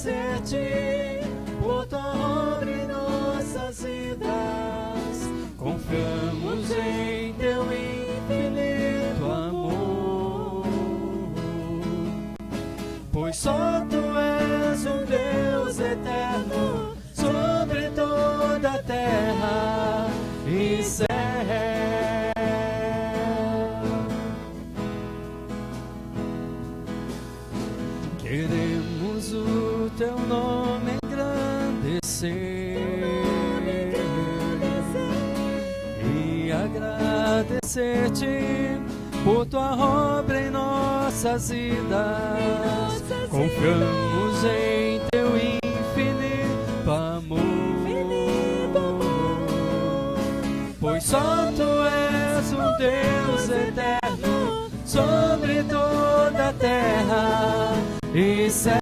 agradecer-te por tua obra em nossas vidas. Confiamos em teu infinito amor, pois só tu és um Deus eterno sobre toda a terra e céu. Queremos o teu nome engrandecer e agradecer-te por tua obra em nossas vidas. Confiamos em teu infinito amor, pois só tu és um Deus eterno sobre toda a terra e céu.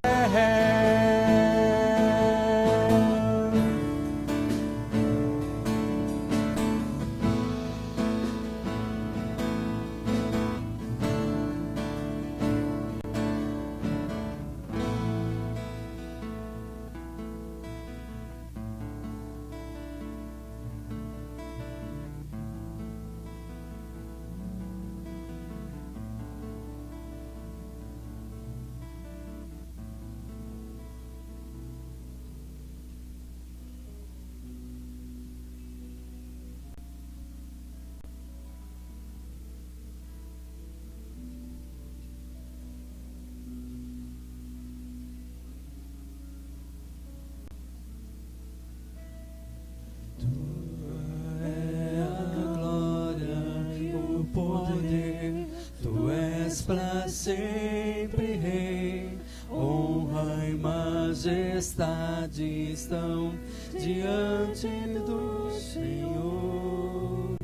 Para sempre, Rei, honra e majestade estão diante do Senhor.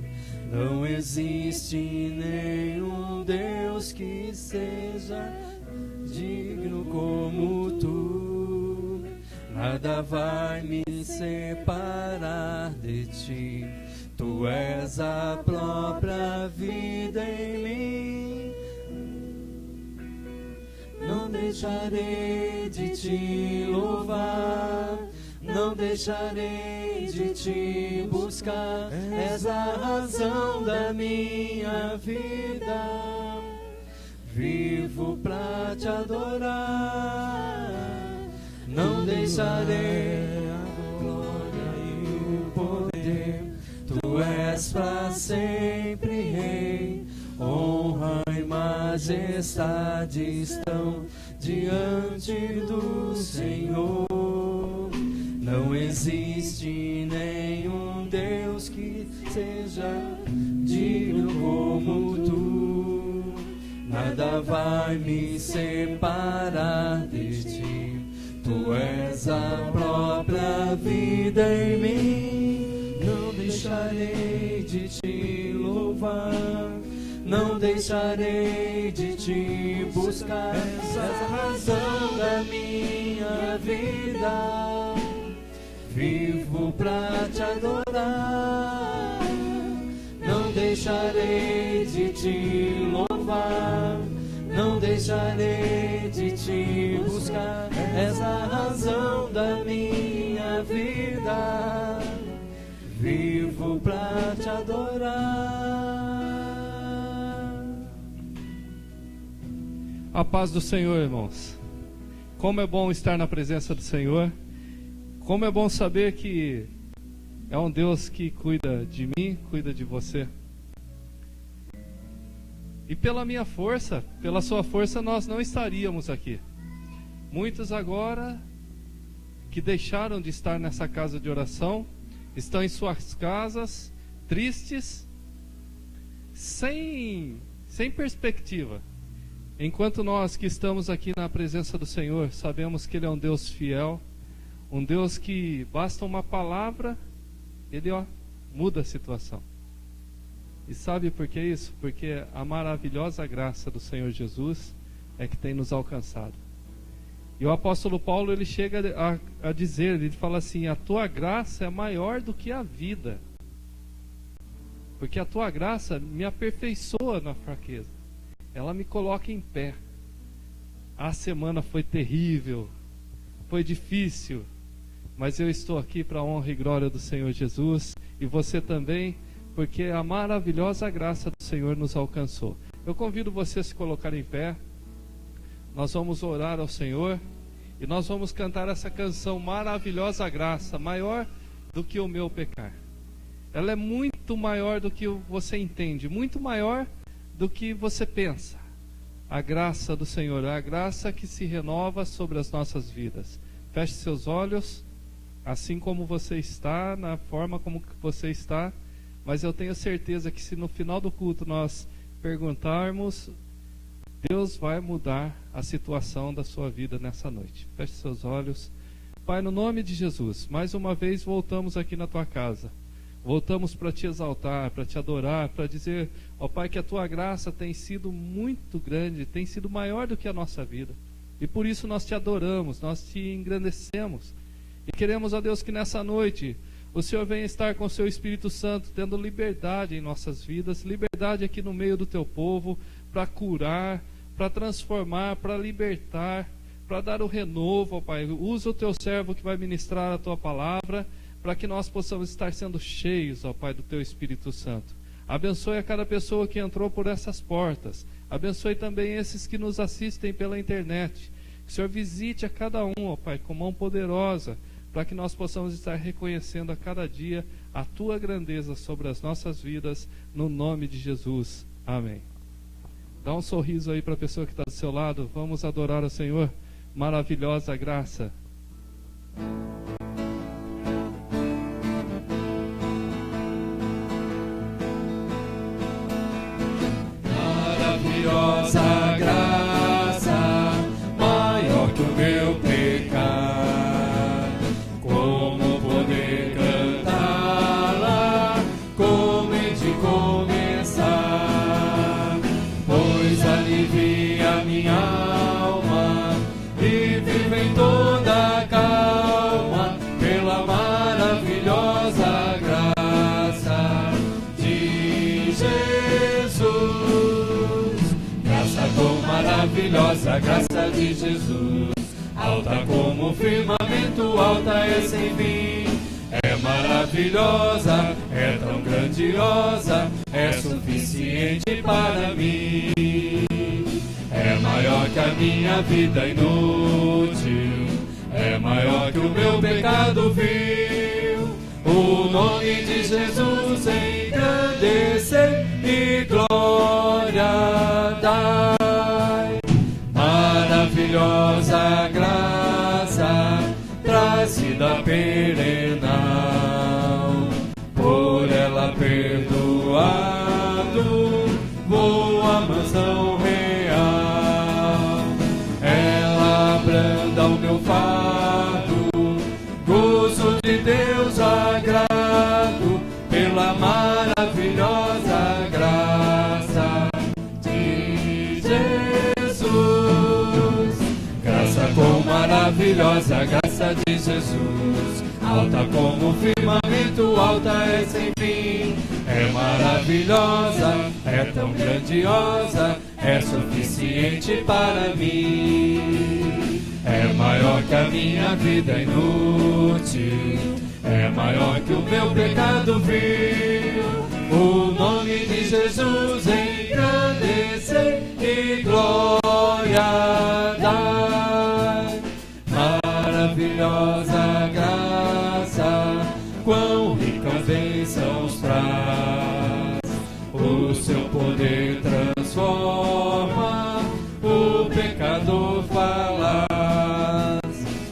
Não existe nenhum Deus que seja digno como tu. Nada vai me separar de ti. Tu és a própria vida em mim. Não deixarei de te louvar, não deixarei de te buscar. És a razão da minha vida, vivo pra te adorar. Não deixarei a glória e o poder. Tu és pra sempre, Rei. Honra e majestade estão diante do Senhor. Não existe nenhum Deus que seja digno como tu. Nada vai me separar de ti. Tu és a própria vida em mim. Não deixarei de te louvar, não deixarei de te buscar. És a razão da minha vida, vivo pra te adorar. Não deixarei de te louvar, não deixarei de te buscar. És a razão da minha vida, vivo pra te adorar. A paz do Senhor, irmãos. Como é bom estar na presença do Senhor. Como é bom saber que é um Deus que cuida de mim, cuida de você. E pela minha força, pela sua força, nós não estaríamos aqui. Muitos agora que deixaram de estar nessa casa de oração, estão em suas casas, tristes, sem perspectiva. Enquanto nós que estamos aqui na presença do Senhor, sabemos que Ele é um Deus fiel, um Deus que basta uma palavra, Ele muda a situação. E sabe por que isso? Porque a maravilhosa graça do Senhor Jesus é que tem nos alcançado. E o apóstolo Paulo, ele chega a dizer, ele fala assim: a tua graça é maior do que a vida, porque a tua graça me aperfeiçoa na fraqueza. Ela me coloca em pé. A semana foi terrível. foi difícil, mas eu estou aqui para a honra e glória do Senhor Jesus, e você também, porque a maravilhosa graça do Senhor nos alcançou. Eu convido você a se colocar em pé. Nós vamos orar ao Senhor e nós vamos cantar essa canção, Maravilhosa Graça, maior do que o meu pecar. Ela é muito maior do que você entende, muito maior do que você pensa. A graça do Senhor, a graça que se renova sobre as nossas vidas. Feche seus olhos, assim como você está, na forma como você está, mas eu tenho certeza que se no final do culto nós perguntarmos, Deus vai mudar a situação da sua vida nessa noite. Feche seus olhos. Pai, no nome de Jesus, mais uma vez voltamos aqui na tua casa. Voltamos para te exaltar, para te adorar, para dizer, ó Pai, que a tua graça tem sido muito grande, tem sido maior do que a nossa vida. E por isso nós te adoramos, nós te engrandecemos. E queremos, ó Deus, que nessa noite o Senhor venha estar com o seu Espírito Santo, tendo liberdade em nossas vidas, liberdade aqui no meio do teu povo, para curar, para transformar, para libertar, para dar o renovo, ó Pai. Usa o teu servo que vai ministrar a tua palavra, para que nós possamos estar sendo cheios, ó Pai, do teu Espírito Santo. Abençoe a cada pessoa que entrou por essas portas. Abençoe também esses que nos assistem pela internet. Que o Senhor visite a cada um, ó Pai, com mão poderosa, para que nós possamos estar reconhecendo a cada dia a tua grandeza sobre as nossas vidas, no nome de Jesus. Amém. Dá um sorriso aí para a pessoa que está do seu lado. Vamos adorar o Senhor. Maravilhosa graça. Maravilhosa graça, maior que o meu pecado. Como poder cantá-la, como hei de começar? Pois alivia minha alma e vive em toda calma pela maravilhosa graça de Jesus. Graça tão maravilhosa, graça de Jesus. Alta como o firmamento, alta é sem fim. É maravilhosa, é tão grandiosa, é suficiente para mim. É maior que a minha vida inútil, é maior que o meu pecado vil. O nome de Jesus engrandecer e glória dai. Maravilhosa graça, trazida perenal, por ela perdoado, vou à mansão real. Ela abranda o meu fardo, gozo de Deus agrado, pela maravilhosa graça de Jesus. Graça tão maravilhosa, graça de Jesus. Alta como o firmamento, alta é sem fim. É maravilhosa, é tão grandiosa, é suficiente para mim. É maior que a minha vida inútil, é maior que o meu pecado vil. O nome de Jesus engrandecer e glória dai. Maravilhosa graça, quão ricas bênçãos traz. O seu poder transforma, o pecador falaz.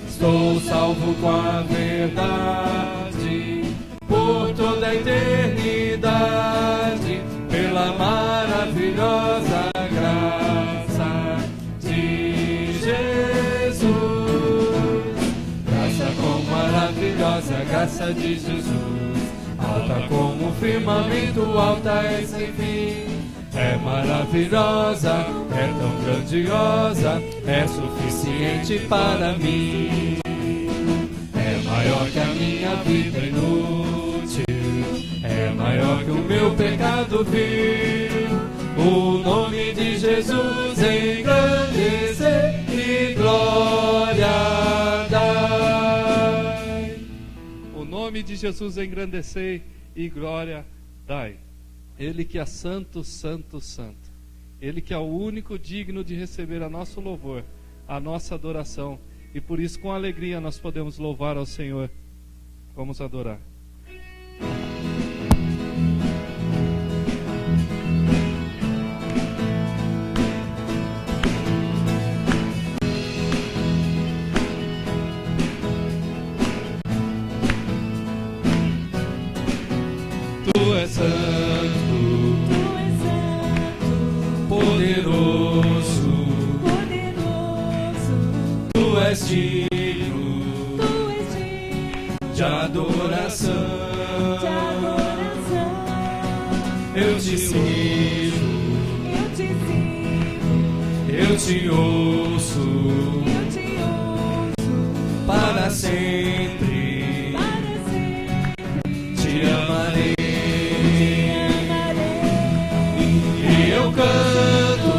Estou salvo com a verdade, por toda a eternidade, pela maravilhosa graça de Jesus. Graça com maravilhosa graça de Jesus. Alta como o firmamento, alta é sem fim. É maravilhosa, é tão grandiosa, é suficiente para mim. É maior que a minha vida inútil, é maior que o meu pecado vil. O nome de Jesus engrandecer e glória dar. de Jesus engrandecei e glória dai. Ele que é santo, santo, santo. Ele que é o único digno de receber a nosso louvor, a nossa adoração. E por isso, com alegria, nós podemos louvar ao Senhor. Vamos adorar. Tu és santo, poderoso, tu és digno de adoração. Eu te sirvo, eu te ouço, para sempre te amarei. Eu canto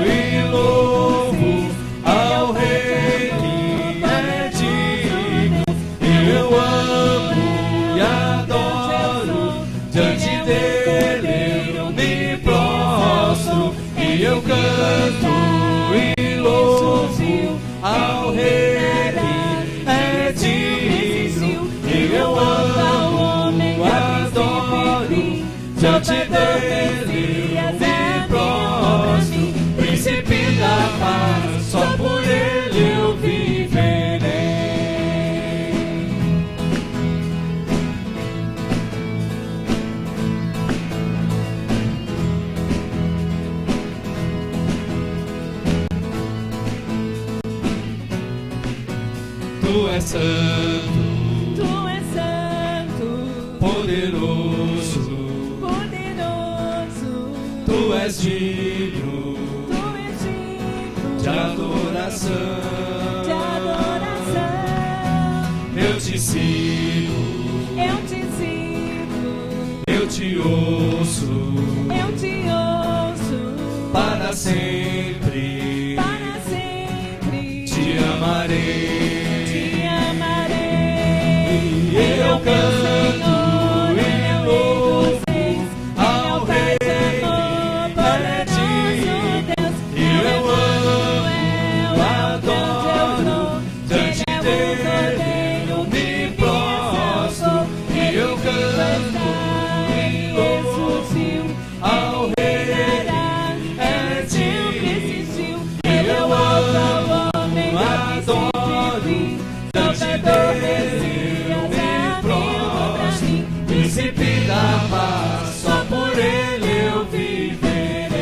e louvo ao Rei que é digno. Eu amo e adoro, diante dele eu me prostro. E eu canto e louvo ao Rei que é digno. Eu amo e adoro, diante dele eu me prostro. Príncipe da paz, só por ele eu viverei. Tu és santo, poderoso, tu és digno de adoração. Eu te sirvo, eu te ouço, para sempre te amarei. Eu canto e louvo ao Rei que é digno. Eu amo, adoro, diante dele eu me prostro. E eu canto e louvo ao Rei que é digno. Eu amo, adoro, diante dele príncipe da paz, só por ele eu viverei.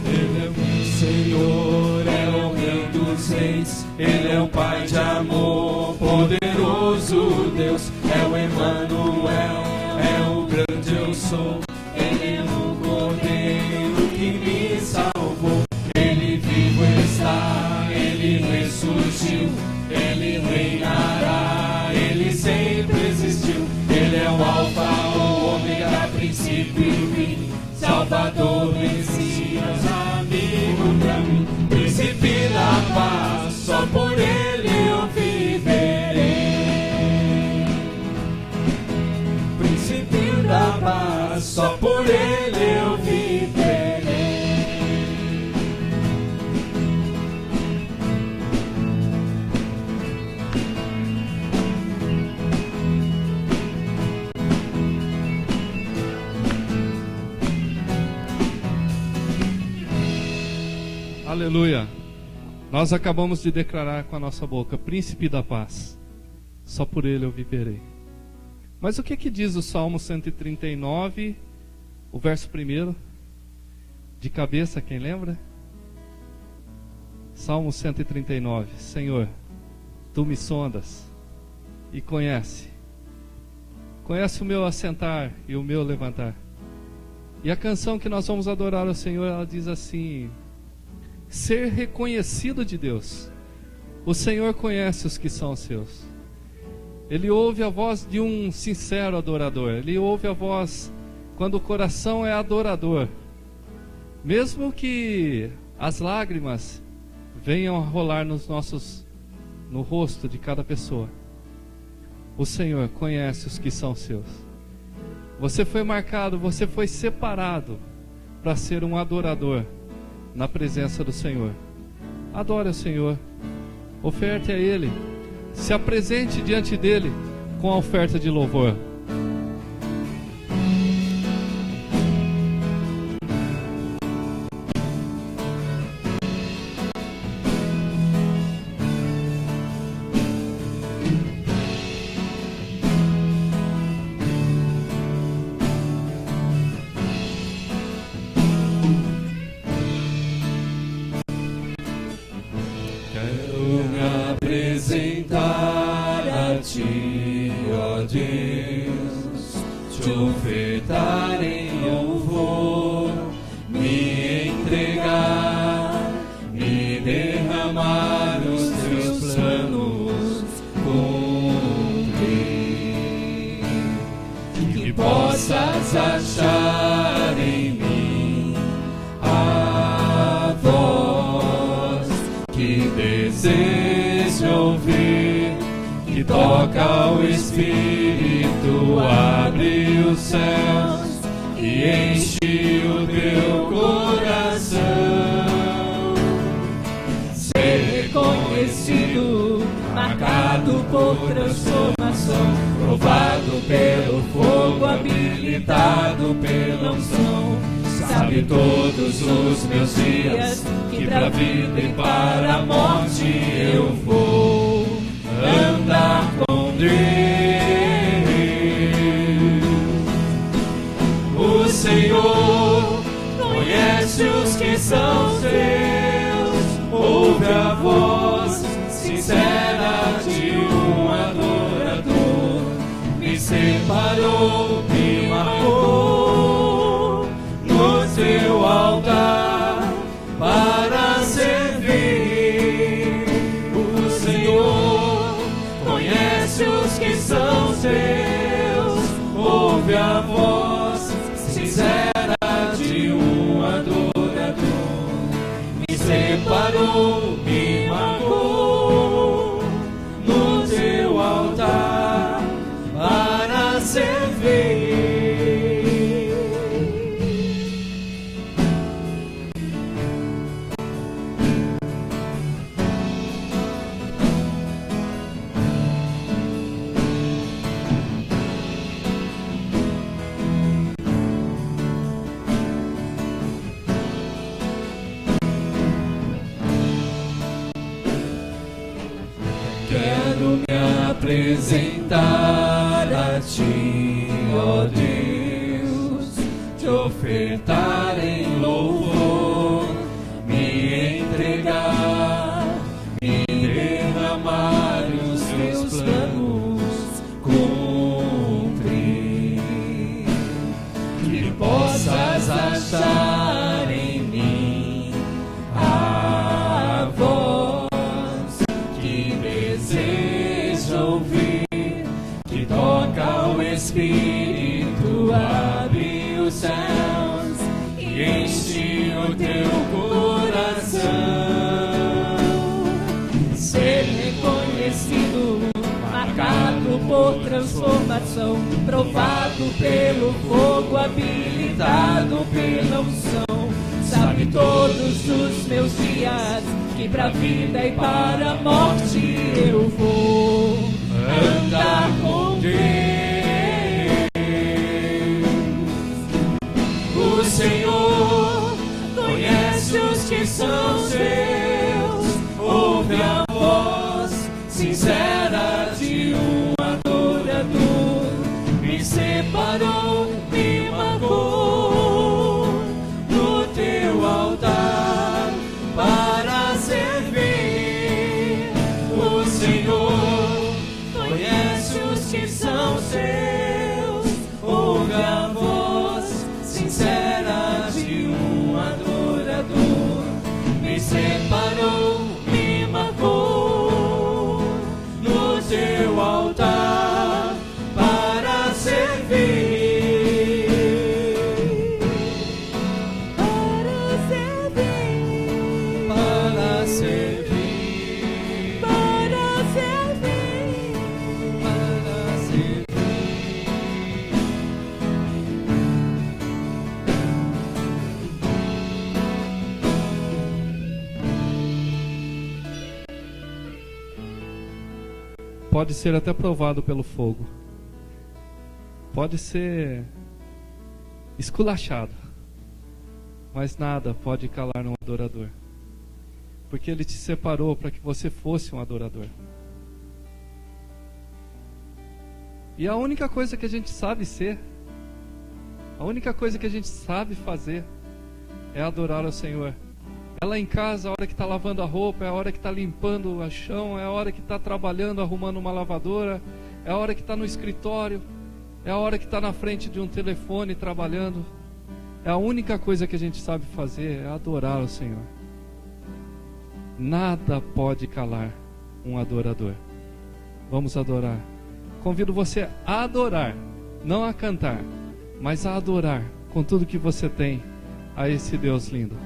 Ele é o Senhor, é o Rei dos Reis. Ele é o Pai de amor, poderoso Deus. É o Emanuel, é o grande eu sou. Ele é o Cordeiro que me salvou. Ele vivo está, ele ressurgiu. Ele reinará, ele sempre existiu. Ele é o Alfa, o Ômega, princípio e fim. Salvador, Messias, amigo pra mim. Príncipe da paz, só por ele eu viverei. Príncipe da paz, só por ele eu viverei. Aleluia. Nós acabamos de declarar com a nossa boca: Príncipe da paz, só por ele eu viverei. Mas o que diz o Salmo 139, o verso 1? De cabeça, quem lembra? Salmo 139. Senhor, tu me sondas e conhece o meu assentar e o meu levantar. E a canção que nós vamos adorar ao Senhor, ela diz assim: ser reconhecido de Deus. O Senhor conhece os que são seus. Ele ouve a voz de um sincero adorador. Ele ouve a voz quando o coração é adorador. Mesmo que as lágrimas venham a rolar no rosto de cada pessoa, O Senhor conhece os que são seus. Você foi marcado, você foi separado para ser um adorador na presença do Senhor. Adore o Senhor, oferte a Ele, se apresente diante dEle com a oferta de louvor. Apresentar a Ti, ó Deus, Te ofertar em louvor, me entregar, me derramar os Teus planos, cumprir, que possas achar em mim a voz que deseja ouvir, que toca o Espírito, abre os céus e enche o teu coração. Ser reconhecido, marcado por transformação, provado pelo fogo, habilitado pela unção. Sabe todos os meus dias, que pra vida e para a morte eu vou andar com Deus. O Senhor conhece os que são seus, ouve a voz sincera de um adorador. Me separou, me marcou no teu altar para servir. O Senhor conhece os que são seus, ouve a voz sincera de um adorador. Me separou, me marcou no teu altar para servir. Quero me apresentar a Ti, ó Deus, Te ofertar em louvor, me entregar, me derramar os Teus planos, cumprir, que possas achar em mim a voz que deseja ouvir, que toca o Espírito, abre os céus e enche o teu coração. Ser reconhecido, marcado por transformação, provado pelo fogo, habilitado pela unção. Sabe todos os meus dias, que pra vida e para a morte eu vou andar com Deus. O Senhor conhece os que são seus, ouve a voz sincera de um adorador. Me separou, me marcou no teu altar para servir. O Senhor conhece os que são seus, ouve a voz sincera de um adorador. Me separou, me marcou no pode ser até provado pelo fogo, pode ser esculachado, mas nada pode calar um adorador, porque Ele te separou para que você fosse um adorador. E a única coisa que a gente sabe ser, a única coisa que a gente sabe fazer é adorar ao Senhor. É lá em casa, a hora que está lavando a roupa, é a hora que está limpando o chão, é a hora que está trabalhando, arrumando uma lavadora, é a hora que está no escritório, é a hora que está na frente de um telefone trabalhando. É a única coisa que a gente sabe fazer, é adorar ao Senhor. Nada pode calar um adorador. Vamos adorar. Convido você a adorar, não a cantar, mas a adorar com tudo que você tem a esse Deus lindo.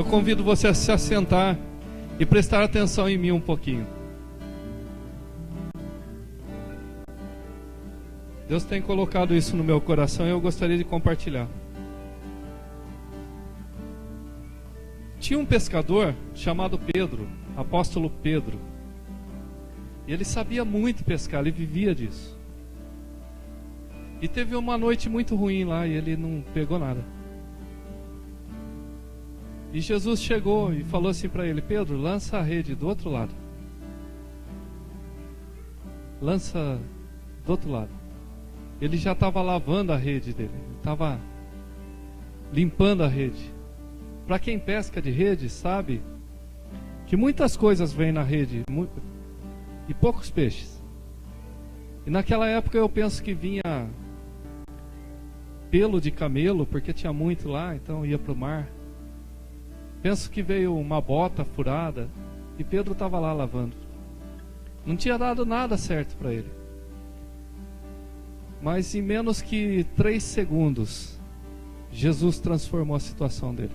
convido você a se assentar e prestar atenção em mim um pouquinho. Deus tem colocado isso no meu coração e eu gostaria de compartilhar. Tinha um pescador chamado Pedro, apóstolo Pedro. E ele sabia muito pescar, ele vivia disso. E teve uma noite muito ruim lá e ele não pegou nada. E Jesus chegou e falou assim para ele: Pedro, lança a rede do outro lado. Lança do outro lado. Ele já estava lavando a rede dele, estava limpando a rede. Para quem pesca de rede sabe que muitas coisas vêm na rede e poucos peixes. E naquela época eu penso que vinha pelo de camelo, porque tinha muito lá, então ia para o mar. Penso que veio uma bota furada e Pedro estava lá lavando. Não tinha dado nada certo para ele. Mas em menos que 3 segundos, Jesus transformou a situação dele.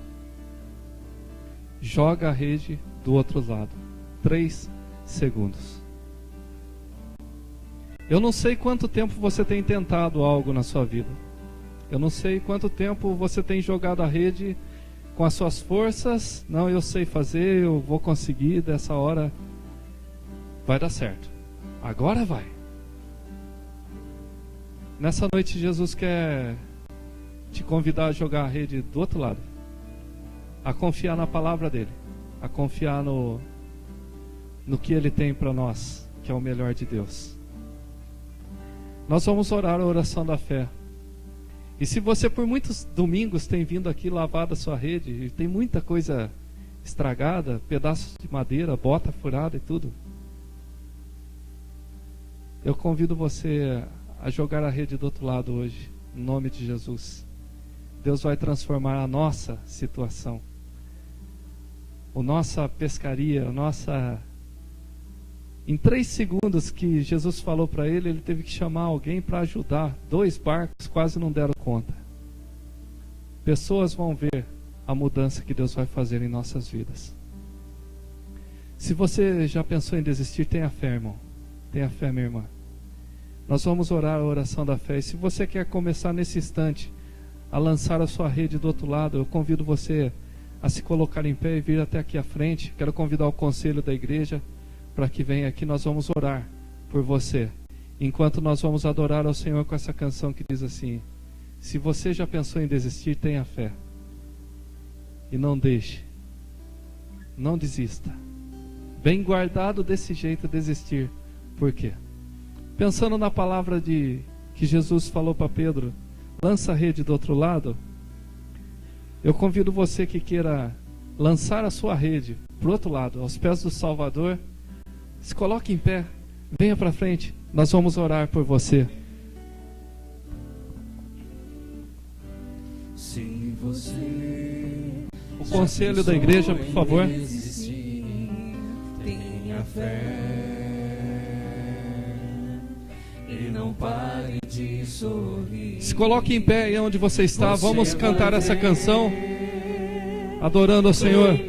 Joga a rede do outro lado. 3 segundos. Eu não sei quanto tempo você tem tentado algo na sua vida. Eu não sei quanto tempo você tem jogado a rede com as suas forças. Não, eu sei fazer, eu vou conseguir, dessa hora vai dar certo. Agora vai. Nessa noite Jesus quer te convidar a jogar a rede do outro lado. A confiar na palavra dele. A confiar no que ele tem para nós, que é o melhor de Deus. Nós vamos orar a oração da fé. E se você por muitos domingos tem vindo aqui lavado a sua rede, e tem muita coisa estragada, pedaços de madeira, bota furada e tudo, eu convido você a jogar a rede do outro lado hoje, em nome de Jesus. Deus vai transformar a nossa situação, a nossa pescaria, Em 3 segundos que Jesus falou para ele, ele teve que chamar alguém para ajudar. 2 barcos quase não deram conta. Pessoas vão ver a mudança que Deus vai fazer em nossas vidas. Se você já pensou em desistir, tenha fé, irmão. Tenha fé, minha irmã. Nós vamos orar a oração da fé. E se você quer começar nesse instante a lançar a sua rede do outro lado, eu convido você a se colocar em pé e vir até aqui à frente. Quero convidar o conselho da igreja para que venha aqui. Nós vamos orar por você, enquanto nós vamos adorar ao Senhor com essa canção que diz assim: se você já pensou em desistir, tenha fé e não deixe, não desista. Bem guardado desse jeito, desistir. Por quê? Pensando na palavra que Jesus falou para Pedro: lança a rede do outro lado. Eu convido você que queira lançar a sua rede para o outro lado, aos pés do Salvador. Se coloque em pé, venha para frente, nós vamos orar por você. Se você o conselho da igreja, por favor. Tenha fé e não pare de sorrir. Se coloque em pé aí onde você está, vamos cantar essa canção, adorando ao Senhor.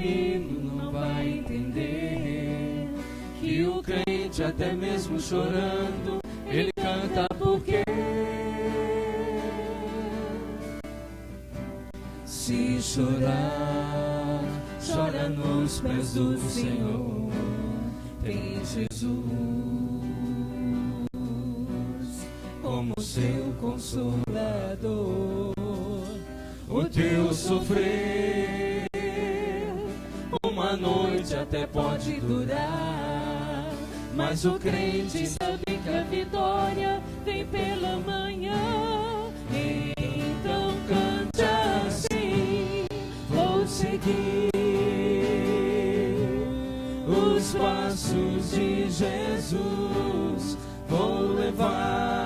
Até mesmo chorando, ele canta porque se chorar, chora nos pés do Senhor. Tem Jesus como seu consolador. O teu sofrer uma noite até pode durar, mas o crente sabe que a vitória vem pela manhã. Então cante assim: vou seguir os passos de Jesus, vou levar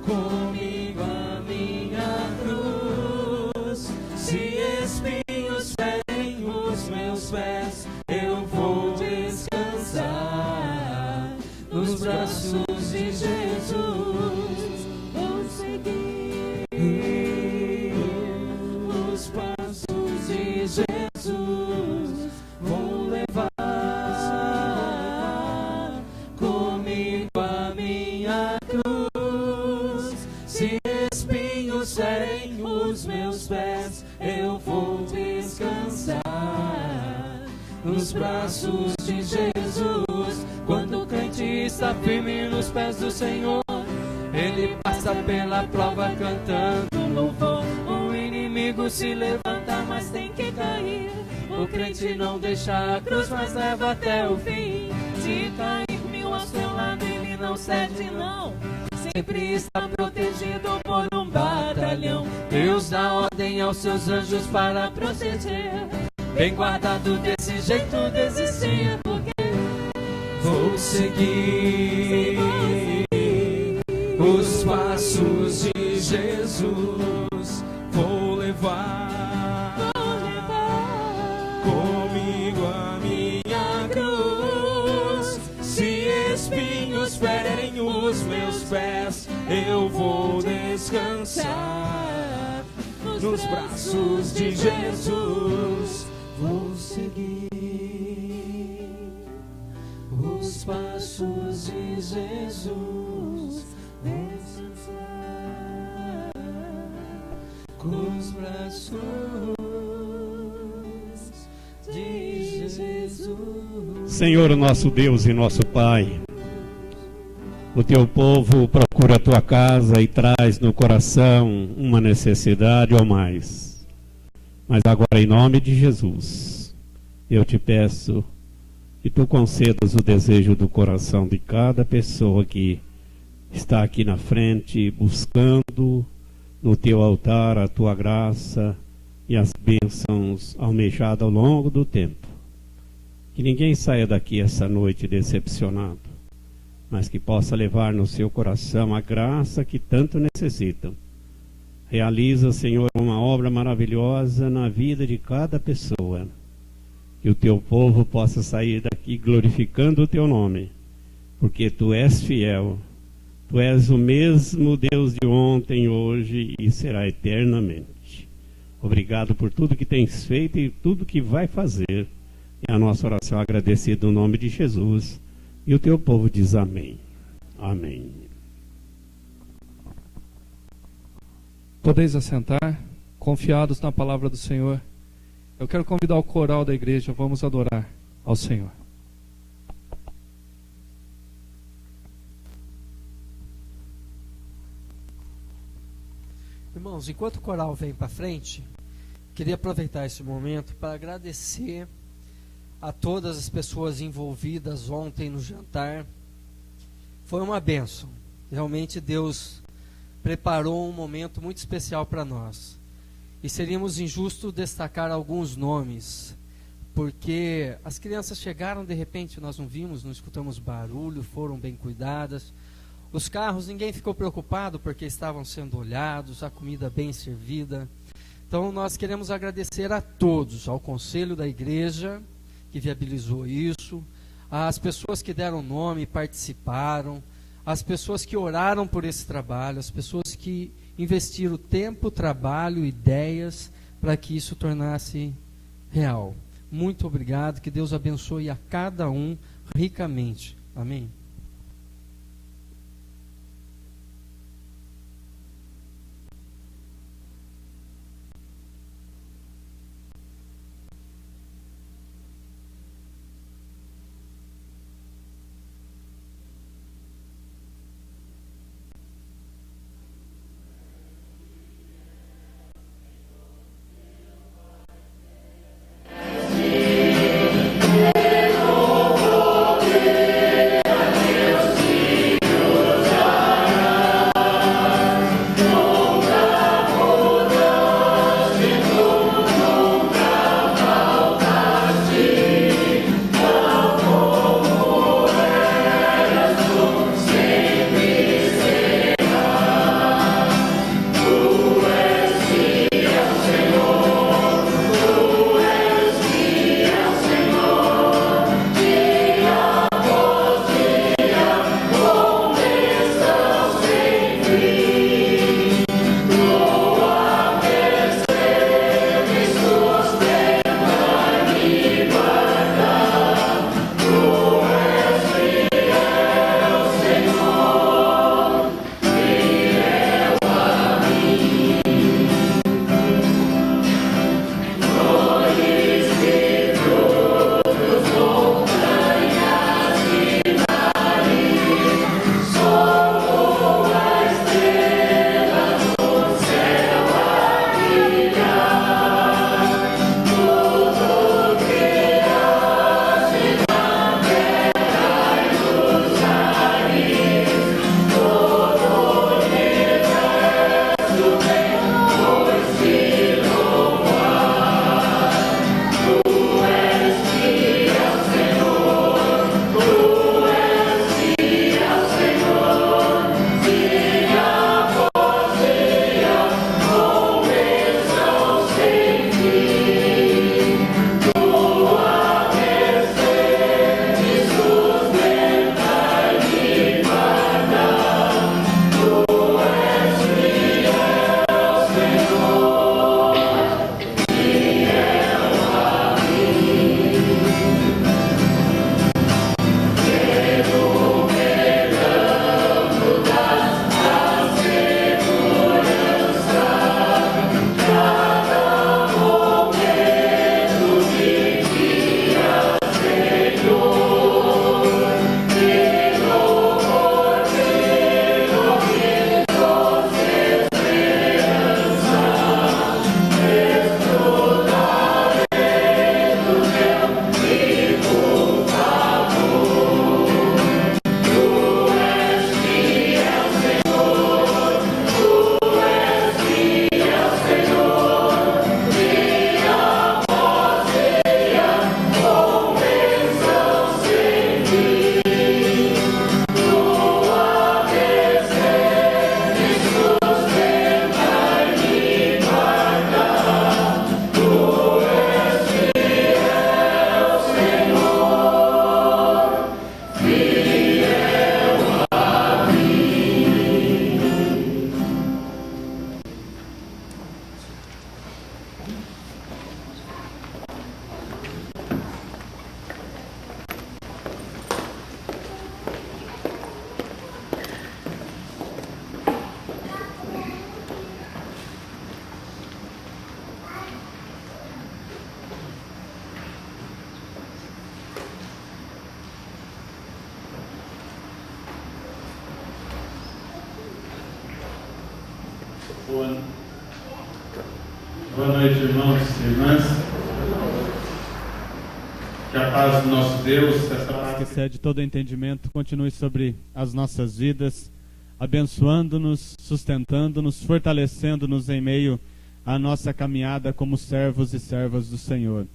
comigo a minha cruz. Se espinhos ferem os meus pés, eu vou descansar nos braços de Jesus. Vou seguir os passos nos braços de Jesus. Quando o crente está firme nos pés do Senhor, ele passa pela prova cantando louvor. O inimigo se levanta, mas tem que cair. O crente não deixa a cruz, mas leva até o fim. Se cair 1000 ao seu lado, ele não cede não. Sempre está protegido por um batalhão. Deus dá ordem aos seus anjos para proteger. Bem guardado, desse jeito desistir, porque vou seguir os passos de Jesus. Vou levar comigo a minha cruz. Se espinhos ferem os meus pés, eu vou descansar nos braços de Jesus. Vou seguir os passos de Jesus. Vou descansar com os braços de Jesus. Senhor, nosso Deus e nosso Pai, o teu povo procura a tua casa e traz no coração uma necessidade ou mais. Mas agora, em nome de Jesus, eu te peço que tu concedas o desejo do coração de cada pessoa que está aqui na frente, buscando no teu altar a tua graça e as bênçãos almejadas ao longo do tempo. Que ninguém saia daqui essa noite decepcionado, mas que possa levar no seu coração a graça que tanto necessitam. Realiza, Senhor, uma obra maravilhosa na vida de cada pessoa. Que o teu povo possa sair daqui glorificando o teu nome, porque tu és fiel. Tu és o mesmo Deus de ontem, hoje e será eternamente. Obrigado por tudo que tens feito e tudo que vai fazer. E a nossa oração agradecida no nome de Jesus. E o teu povo diz amém. Amém. Podeis assentar, confiados na palavra do Senhor. Eu quero convidar o coral da igreja, vamos adorar ao Senhor. Irmãos, enquanto o coral vem para frente, queria aproveitar esse momento para agradecer a todas as pessoas envolvidas ontem no jantar. Foi uma bênção. Realmente Deus preparou um momento muito especial para nós. E seríamos injustos destacar alguns nomes, porque as crianças chegaram de repente, nós não vimos, não escutamos barulho, foram bem cuidadas. Os carros, ninguém ficou preocupado porque estavam sendo olhados, a comida bem servida. Então nós queremos agradecer a todos, ao conselho da igreja que viabilizou isso, às pessoas que deram nome e participaram, as pessoas que oraram por esse trabalho, as pessoas que investiram tempo, trabalho, ideias para que isso tornasse real. Muito obrigado, que Deus abençoe a cada um ricamente. Amém. Boa noite, irmãos e irmãs. Que a paz do nosso Deus, essa paz que excede todo entendimento, continue sobre as nossas vidas, abençoando-nos, sustentando-nos, fortalecendo-nos em meio à nossa caminhada como servos e servas do Senhor.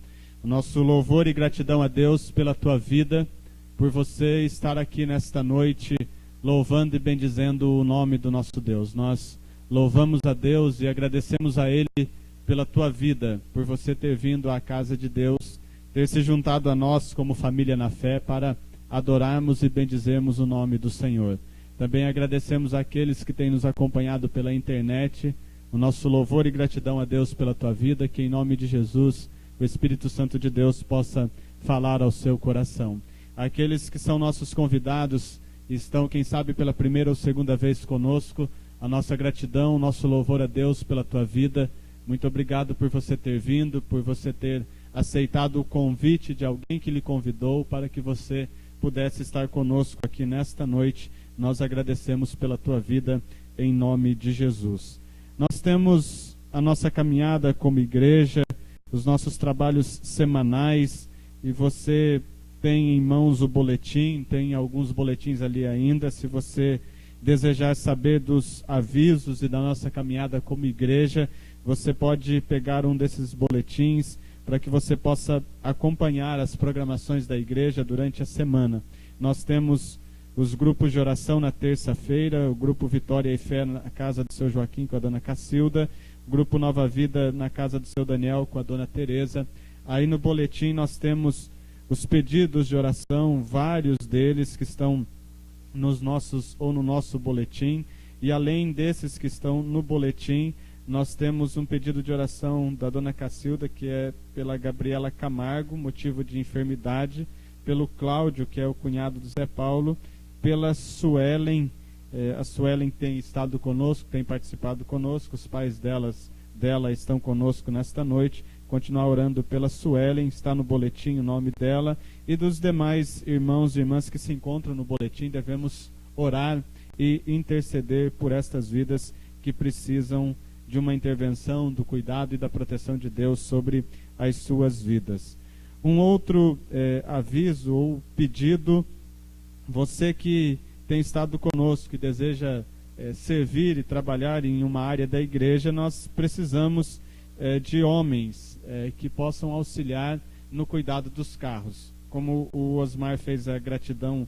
O nosso louvor e gratidão a Deus pela tua vida, por você estar aqui nesta noite, louvando e bendizendo o nome do nosso Deus. Nós louvamos a Deus e agradecemos a Ele pela tua vida, por você ter vindo à casa de Deus, ter se juntado a nós como família na fé para adorarmos e bendizermos o nome do Senhor. Também agradecemos àqueles que têm nos acompanhado pela internet, o nosso louvor e gratidão a Deus pela tua vida, que em nome de Jesus o Espírito Santo de Deus possa falar ao seu coração. Aqueles que são nossos convidados, estão, quem sabe, pela primeira ou segunda vez conosco, a nossa gratidão, o nosso louvor a Deus pela tua vida. Muito obrigado por você ter vindo, por você ter aceitado o convite de alguém que lhe convidou para que você pudesse estar conosco aqui nesta noite. Nós agradecemos pela tua vida em nome de Jesus. Nós temos a nossa caminhada como igreja, os nossos trabalhos semanais, e você tem em mãos o boletim, tem alguns boletins ali ainda. Se você desejar saber dos avisos e da nossa caminhada como igreja, você pode pegar um desses boletins para que você possa acompanhar as programações da igreja durante a semana. Nós temos os grupos de oração na terça-feira, o grupo Vitória e Fé na casa do seu Joaquim com a dona Cacilda, o grupo Nova Vida na casa do seu Daniel com a dona Tereza. Aí no boletim nós temos os pedidos de oração, vários deles que estão nos nossos ou no nosso boletim, e além desses que estão no boletim, nós temos um pedido de oração da dona Cacilda, que é pela Gabriela Camargo, motivo de enfermidade, pelo Cláudio, que é o cunhado do Zé Paulo, pela Suelen. A Suelen tem estado conosco, tem participado conosco, os pais dela estão conosco nesta noite. Continuar orando pela Suelen, está no boletim o nome dela, e dos demais irmãos e irmãs que se encontram no boletim. Devemos orar e interceder por estas vidas que precisam de uma intervenção, do cuidado e da proteção de Deus sobre as suas vidas. Um outro aviso ou pedido: você que tem estado conosco e deseja servir e trabalhar em uma área da igreja, nós precisamos de homens que possam auxiliar no cuidado dos carros. Como o Osmar fez a gratidão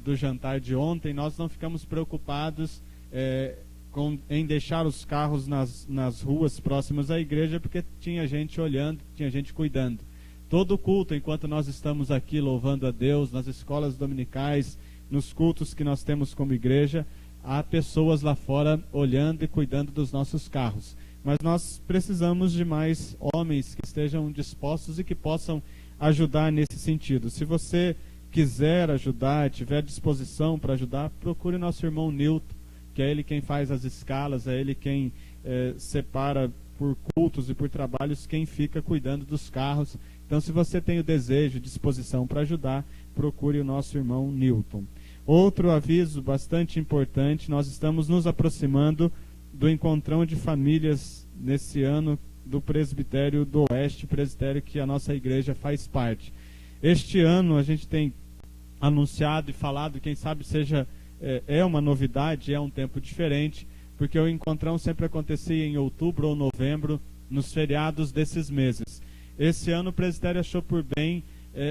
do jantar de ontem, nós não ficamos preocupados em deixar os carros nas ruas próximas à igreja, porque tinha gente olhando, tinha gente cuidando. Todo culto, enquanto nós estamos aqui louvando a Deus, nas escolas dominicais, nos cultos que nós temos como igreja, há pessoas lá fora olhando e cuidando dos nossos carros. Mas nós precisamos de mais homens que estejam dispostos e que possam ajudar nesse sentido. Se você quiser ajudar, tiver disposição para ajudar, procure o nosso irmão Nilton, que é ele quem faz as escalas, é ele quem separa por cultos e por trabalhos quem fica cuidando dos carros. Então, se você tem o desejo, disposição para ajudar, procure o nosso irmão Nilton. Outro aviso bastante importante: nós estamos nos aproximando do encontrão de famílias nesse ano do Presbitério do Oeste, presbitério que a nossa igreja faz parte. Este ano a gente tem anunciado e falado, quem sabe seja uma novidade, é um tempo diferente, porque o encontrão sempre acontecia em outubro ou novembro, nos feriados desses meses. Esse ano o presbitério achou por bem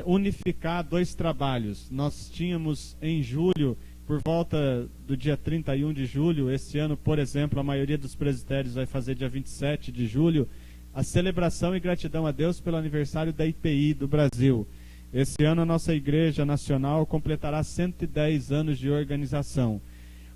unificar dois trabalhos. Nós tínhamos em julho, por volta do dia 31 de julho, esse ano, por exemplo, a maioria dos presbitérios vai fazer dia 27 de julho, a celebração e gratidão a Deus pelo aniversário da IPI do Brasil. Esse ano a nossa Igreja Nacional completará 110 anos de organização.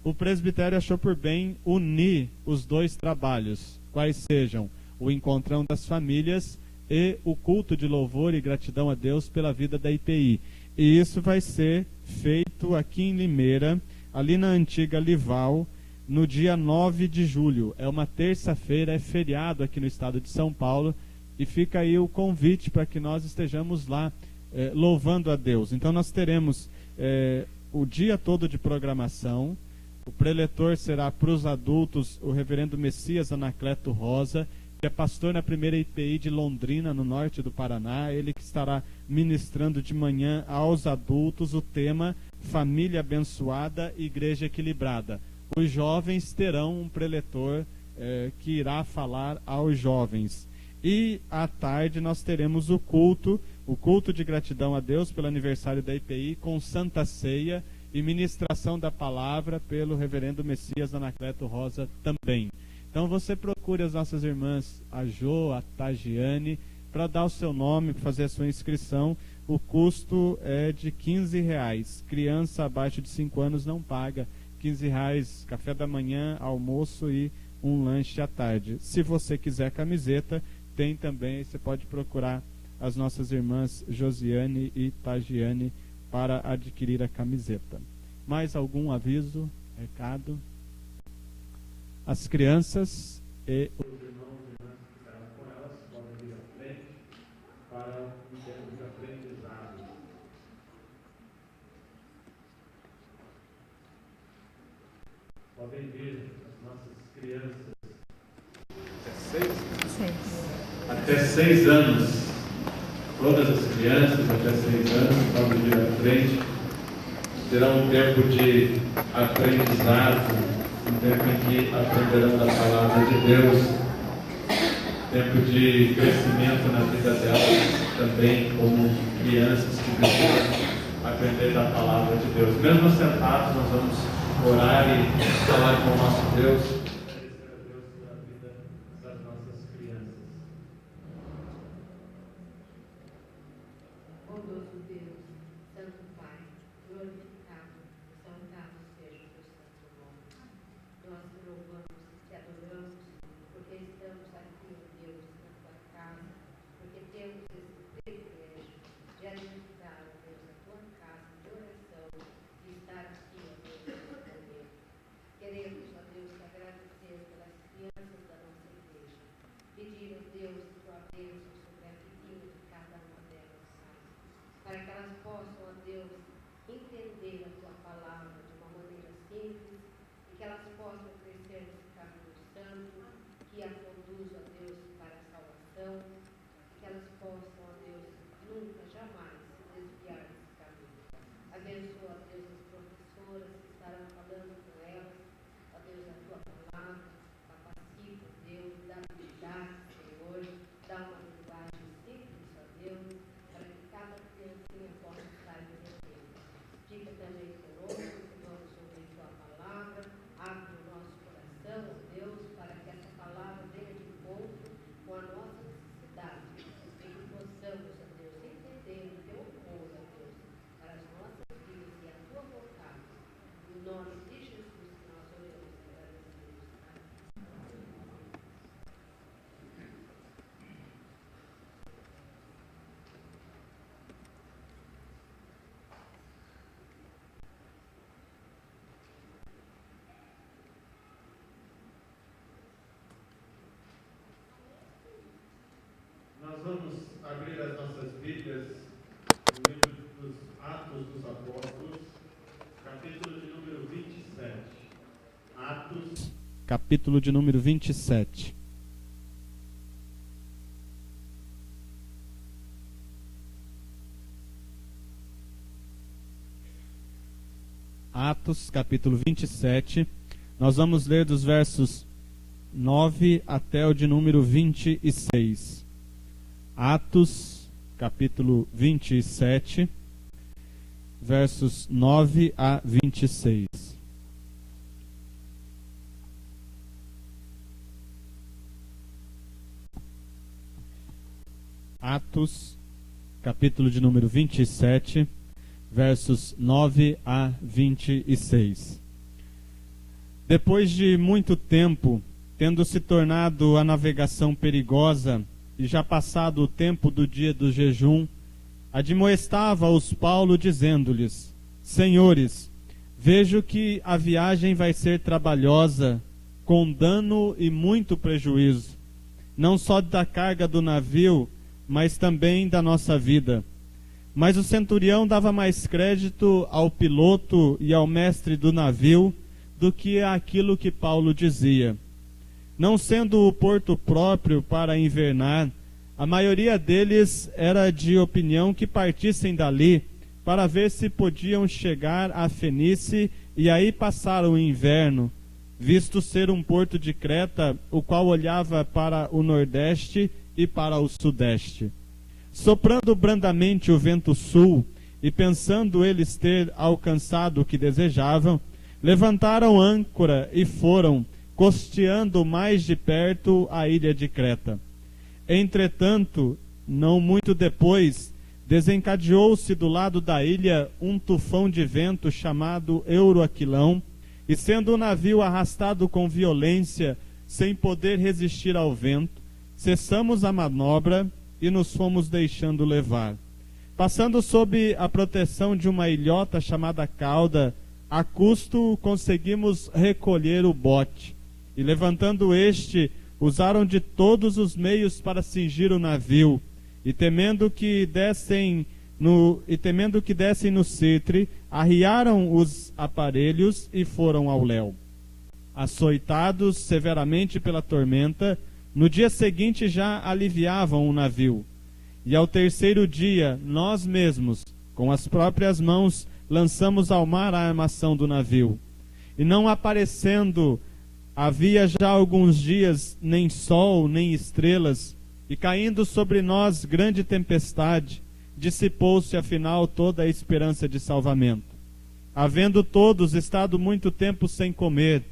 O presbitério achou por bem unir os dois trabalhos, quais sejam o encontrão das famílias e o culto de louvor e gratidão a Deus pela vida da IPI. E isso vai ser feito aqui em Limeira, ali na antiga Lival, no dia 9 de julho. É uma terça-feira, é feriado aqui no estado de São Paulo, e fica aí o convite para que nós estejamos lá louvando a Deus. Então nós teremos o dia todo de programação, O preletor será para os adultos o reverendo Messias Anacleto Rosa, que é pastor na primeira IPI de Londrina, no norte do Paraná. Ele que estará ministrando de manhã aos adultos o tema Família Abençoada, Igreja Equilibrada. Os jovens terão um preletor que irá falar aos jovens. E à tarde nós teremos o culto de gratidão a Deus pelo aniversário da IPI, com Santa Ceia e ministração da palavra pelo reverendo Messias Anacleto Rosa também. Então você procure as nossas irmãs, a Jo, a Tagiane, para dar o seu nome, para fazer a sua inscrição. O custo é de R$15. Criança abaixo de 5 anos não paga. R$15, café da manhã, almoço e um lanche à tarde. Se você quiser camiseta, tem também, você pode procurar as nossas irmãs Josiane e Tagiane para adquirir a camiseta. Mais algum aviso, recado? As crianças e os irmãos e irmãs que ficarão com elas podem vir à frente para um tempo de aprendizado. Podem vir as nossas crianças até 6 anos. Todas as crianças até 6 anos podem vir à frente. Terá um tempo de aprendizado, um tempo em que aprenderão da palavra de Deus, tempo de crescimento na vida delas, também como crianças que precisam aprender da palavra de Deus. Mesmo sentados, nós vamos orar e falar com o nosso Deus. Nós vamos abrir as nossas Bíblias no livro dos Atos dos Apóstolos, capítulo de número 27. Atos, capítulo de número 27. Atos, capítulo 27. Nós vamos ler dos versos 9 até o de número 26. Atos, capítulo 27, versos 9 a 26. Atos, capítulo de número 27, versos 9 a 26. Depois de muito tempo, tendo se tornado a navegação perigosa, e já passado o tempo do dia do jejum, admoestava-os Paulo, dizendo-lhes: Senhores, vejo que a viagem vai ser trabalhosa, com dano e muito prejuízo, não só da carga do navio, mas também da nossa vida. Mas o centurião dava mais crédito ao piloto e ao mestre do navio do que aquilo que Paulo dizia. Não sendo o porto próprio para invernar, a maioria deles era de opinião que partissem dali para ver se podiam chegar a Fenícia e aí passar o inverno, visto ser um porto de Creta, o qual olhava para o nordeste e para o sudeste. Soprando brandamente o vento sul, e pensando eles ter alcançado o que desejavam, levantaram âncora e foram, costeando mais de perto a ilha de Creta. Entretanto, não muito depois, desencadeou-se do lado da ilha um tufão de vento chamado Euroaquilão, e sendo o navio arrastado com violência, sem poder resistir ao vento, cessamos a manobra e nos fomos deixando levar. Passando sob a proteção de uma ilhota chamada Cauda, a custo conseguimos recolher o bote, e levantando este, usaram de todos os meios para cingir o navio, e temendo que dessem no citre, arriaram os aparelhos e foram ao léu. Açoitados severamente pela tormenta, no dia seguinte já aliviavam o navio. E ao terceiro dia, nós mesmos, com as próprias mãos, lançamos ao mar a armação do navio. E não aparecendo, havia já alguns dias, nem sol, nem estrelas, e caindo sobre nós grande tempestade, dissipou-se afinal toda a esperança de salvamento. Havendo todos estado muito tempo sem comer,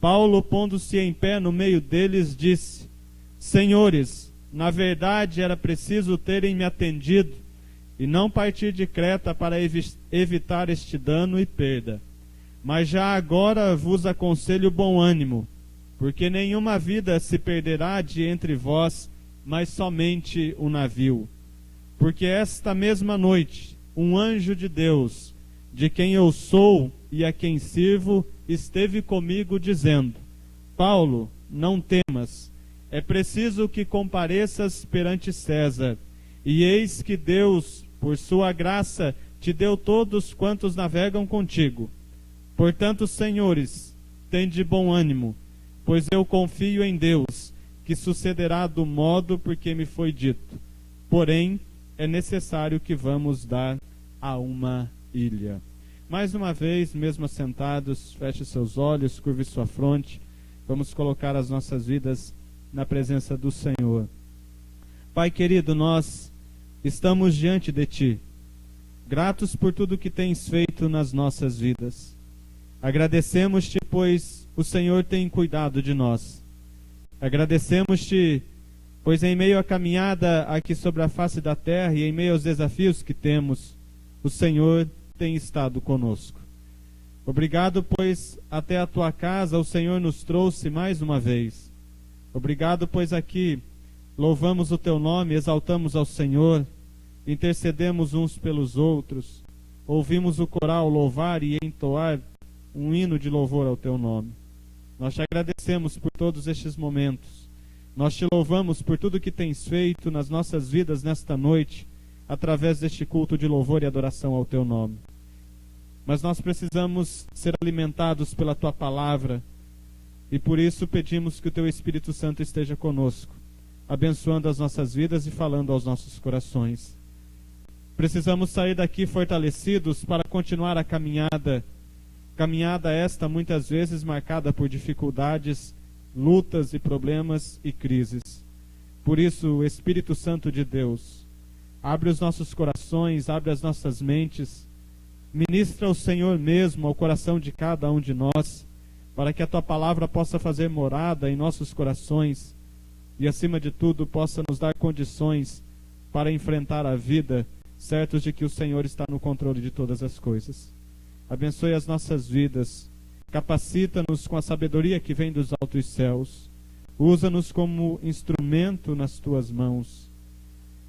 Paulo, pondo-se em pé no meio deles, disse: Senhores, na verdade era preciso terem me atendido e não partir de Creta para evitar este dano e perda. Mas já agora vos aconselho bom ânimo, porque nenhuma vida se perderá de entre vós, mas somente o navio. Porque esta mesma noite, um anjo de Deus, de quem eu sou e a quem sirvo, esteve comigo dizendo: Paulo, não temas, é preciso que compareças perante César, e eis que Deus, por sua graça, te deu todos quantos navegam contigo. Portanto, senhores, tende bom ânimo, pois eu confio em Deus, que sucederá do modo por que me foi dito. Porém, é necessário que vamos dar a uma ilha. Mais uma vez, mesmo assentados, feche seus olhos, curve sua fronte. Vamos colocar as nossas vidas na presença do Senhor. Pai querido, nós estamos diante de Ti, gratos por tudo que tens feito nas nossas vidas. Agradecemos-Te, pois o Senhor tem cuidado de nós. Agradecemos-Te, pois em meio à caminhada aqui sobre a face da terra e em meio aos desafios que temos, o Senhor tem estado conosco. Obrigado, pois até a Tua casa o Senhor nos trouxe mais uma vez. Obrigado, pois aqui louvamos o Teu nome, exaltamos ao Senhor, intercedemos uns pelos outros, ouvimos o coral louvar e entoar um hino de louvor ao Teu nome. Nós Te agradecemos por todos estes momentos. Nós Te louvamos por tudo que tens feito nas nossas vidas nesta noite, através deste culto de louvor e adoração ao Teu nome. Mas nós precisamos ser alimentados pela Tua palavra, e por isso pedimos que o Teu Espírito Santo esteja conosco, abençoando as nossas vidas e falando aos nossos corações. Precisamos sair daqui fortalecidos para continuar a caminhada esta muitas vezes marcada por dificuldades, lutas e problemas e crises. Por isso, o Espírito Santo de Deus, abre os nossos corações, abre as nossas mentes, ministra o Senhor mesmo ao coração de cada um de nós, para que a Tua palavra possa fazer morada em nossos corações e, acima de tudo, possa nos dar condições para enfrentar a vida, certos de que o Senhor está no controle de todas as coisas. Abençoe as nossas vidas, capacita-nos com a sabedoria que vem dos altos céus, usa-nos como instrumento nas Tuas mãos,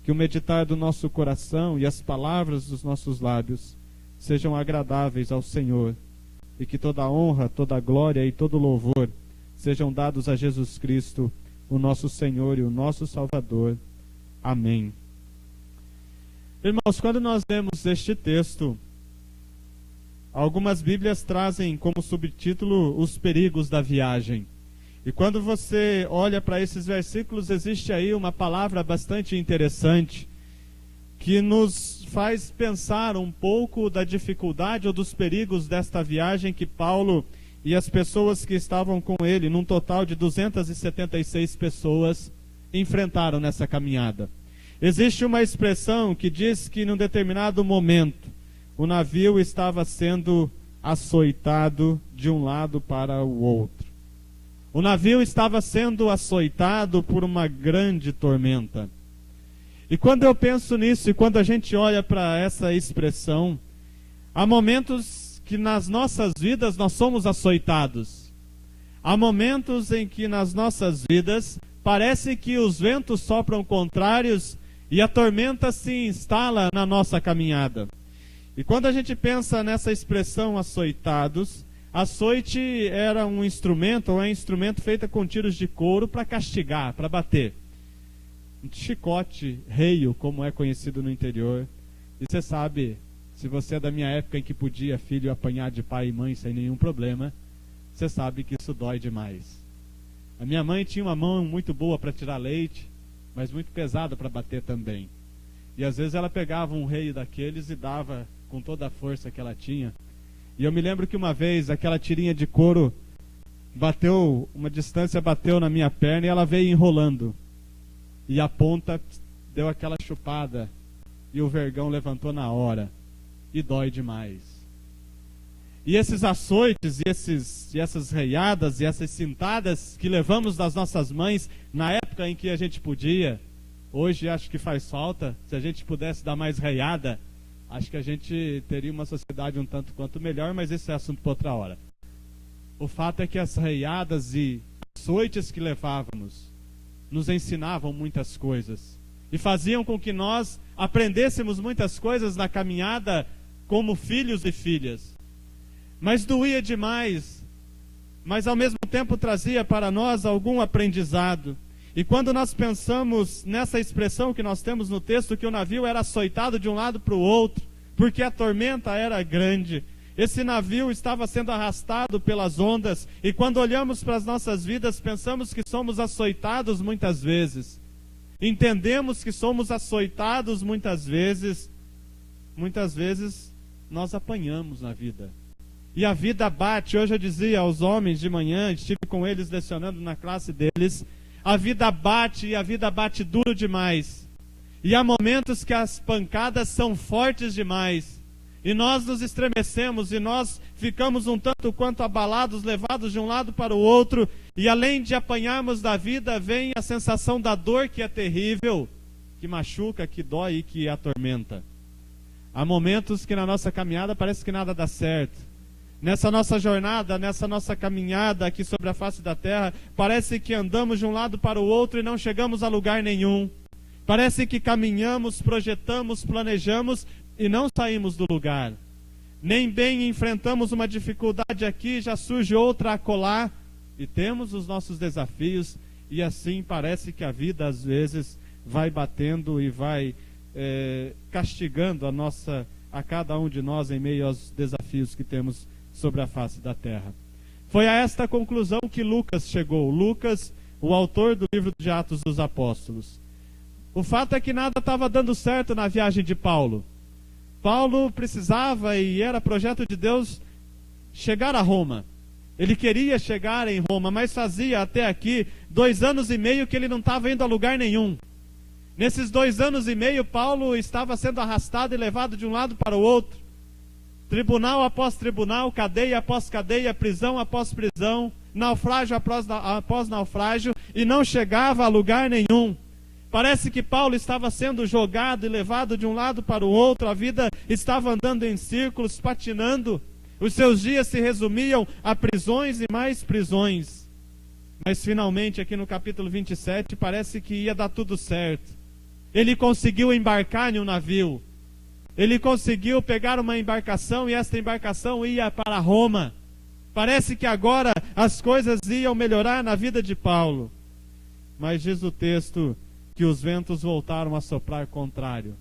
que o meditar do nosso coração e as palavras dos nossos lábios sejam agradáveis ao Senhor, e que toda a honra, toda a glória e todo o louvor sejam dados a Jesus Cristo, o nosso Senhor e o nosso Salvador. Amém. Irmãos, quando nós lemos este texto, Algumas Bíblias trazem como subtítulo os perigos da viagem. E quando você olha para esses versículos, existe aí uma palavra bastante interessante que nos faz pensar um pouco da dificuldade ou dos perigos desta viagem que Paulo e as pessoas que estavam com ele, num total de 276 pessoas, enfrentaram nessa caminhada. Existe uma expressão que diz que num determinado momento o navio estava sendo açoitado de um lado para o outro. O navio estava sendo açoitado por uma grande tormenta. E quando eu penso nisso e quando a gente olha para essa expressão, há momentos que nas nossas vidas nós somos açoitados. Há momentos em que nas nossas vidas parece que os ventos sopram contrários e a tormenta se instala na nossa caminhada. E quando a gente pensa nessa expressão açoitados, açoite era um instrumento, ou é um instrumento feito com tiros de couro para castigar, para bater. Um chicote, reio, como é conhecido no interior. E você sabe, se você é da minha época em que podia filho apanhar de pai e mãe sem nenhum problema, você sabe que isso dói demais. A minha mãe tinha uma mão muito boa para tirar leite, mas muito pesada para bater também. E às vezes ela pegava um reio daqueles e dava com toda a força que ela tinha. E eu me lembro que uma vez aquela tirinha de couro bateu, uma distância bateu na minha perna e ela veio enrolando. E a ponta deu aquela chupada e o vergão levantou na hora. E dói demais. E esses açoites e essas reiadas e essas cintadas que levamos das nossas mães na época em que a gente podia, hoje acho que faz falta. Se a gente pudesse dar mais reiada, acho que a gente teria uma sociedade um tanto quanto melhor, mas esse é assunto para outra hora. O fato é que as reiadas e açoites que levávamos nos ensinavam muitas coisas e faziam com que nós aprendêssemos muitas coisas na caminhada como filhos e filhas. Mas doía demais, mas ao mesmo tempo trazia para nós algum aprendizado. E quando nós pensamos nessa expressão que nós temos no texto, que o navio era açoitado de um lado para o outro, porque a tormenta era grande, esse navio estava sendo arrastado pelas ondas, e quando olhamos para as nossas vidas, pensamos que somos açoitados muitas vezes. Entendemos que somos açoitados muitas vezes nós apanhamos na vida. E a vida bate. Hoje eu dizia aos homens de manhã, estive com eles lecionando na classe deles, a vida bate e a vida bate duro demais. E há momentos que as pancadas são fortes demais. E nós nos estremecemos e nós ficamos um tanto quanto abalados, levados de um lado para o outro. E além de apanharmos da vida, vem a sensação da dor que é terrível, que machuca, que dói e que atormenta. Há momentos que na nossa caminhada parece que nada dá certo. Nessa nossa jornada, nessa nossa caminhada aqui sobre a face da terra, parece que andamos de um lado para o outro e não chegamos a lugar nenhum. Parece que caminhamos, projetamos, planejamos e não saímos do lugar. Nem bem enfrentamos uma dificuldade aqui, já surge outra acolá. E temos os nossos desafios e assim parece que a vida às vezes vai batendo e vai castigando a cada um de nós em meio aos desafios que temos sobre a face da terra. Foi a esta conclusão que Lucas chegou. Lucas, o autor do livro de Atos dos Apóstolos. O fato é que nada estava dando certo na viagem de Paulo. Paulo precisava, e era projeto de Deus, chegar a Roma. Ele queria chegar em Roma, mas fazia até aqui 2 anos e meio que ele não estava indo a lugar nenhum. Nesses 2 anos e meio, Paulo estava sendo arrastado e levado de um lado para o outro. Tribunal após tribunal, cadeia após cadeia, prisão após prisão, naufrágio após naufrágio, e não chegava a lugar nenhum. Parece que Paulo estava sendo jogado e levado de um lado para o outro, a vida estava andando em círculos, patinando. Os seus dias se resumiam a prisões e mais prisões. Mas finalmente, aqui no capítulo 27, parece que ia dar tudo certo. Ele conseguiu embarcar em um navio. Ele conseguiu pegar uma embarcação e esta embarcação ia para Roma. Parece que agora as coisas iam melhorar na vida de Paulo. Mas diz o texto que os ventos voltaram a soprar contrário.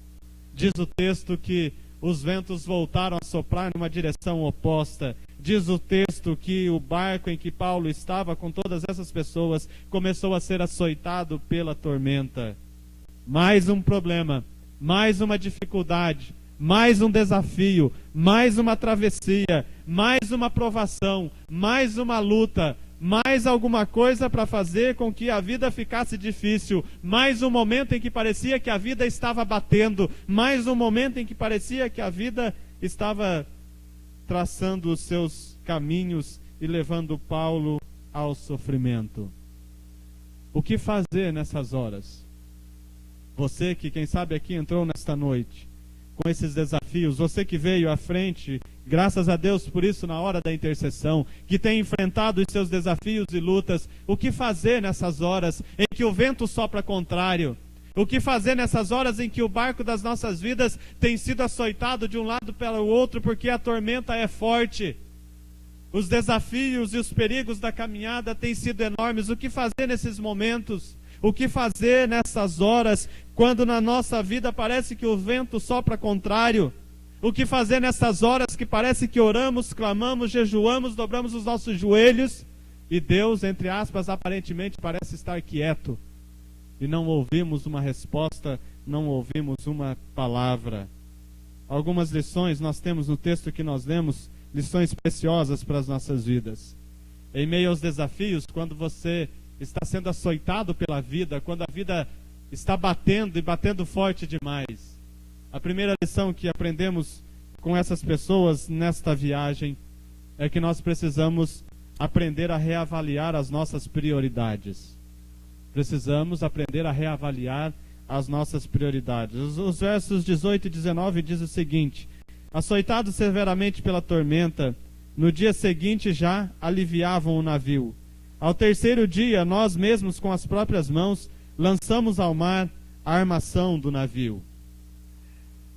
Diz o texto que os ventos voltaram a soprar numa direção oposta. Diz o texto que o barco em que Paulo estava com todas essas pessoas começou a ser açoitado pela tormenta. Mais um problema, mais uma dificuldade, mais um desafio, mais uma travessia, mais uma provação, mais uma luta, mais alguma coisa para fazer com que a vida ficasse difícil, mais um momento em que parecia que a vida estava batendo, mais um momento em que parecia que a vida estava traçando os seus caminhos e levando Paulo ao sofrimento. O que fazer nessas horas? Você que, quem sabe, aqui entrou nesta noite com esses desafios, você que veio à frente, graças a Deus por isso na hora da intercessão, que tem enfrentado os seus desafios e lutas, o que fazer nessas horas em que o vento sopra contrário? O que fazer nessas horas em que o barco das nossas vidas tem sido açoitado de um lado para o outro porque a tormenta é forte? Os desafios e os perigos da caminhada têm sido enormes. O que fazer nesses momentos? O que fazer nessas horas, quando na nossa vida parece que o vento sopra contrário? O que fazer nessas horas que parece que oramos, clamamos, jejuamos, dobramos os nossos joelhos e Deus, entre aspas, aparentemente parece estar quieto e não ouvimos uma resposta, não ouvimos uma palavra? Algumas lições nós temos no texto que nós lemos, lições preciosas para as nossas vidas. Em meio aos desafios, quando você está sendo açoitado pela vida, quando a vida está batendo e batendo forte demais. A primeira lição que aprendemos com essas pessoas nesta viagem é que nós precisamos aprender a reavaliar as nossas prioridades. Precisamos aprender a reavaliar as nossas prioridades. Os versos 18 e 19 diz o seguinte: açoitados severamente pela tormenta, no dia seguinte já aliviavam o navio. Ao terceiro dia, nós mesmos com as próprias mãos lançamos ao mar a armação do navio.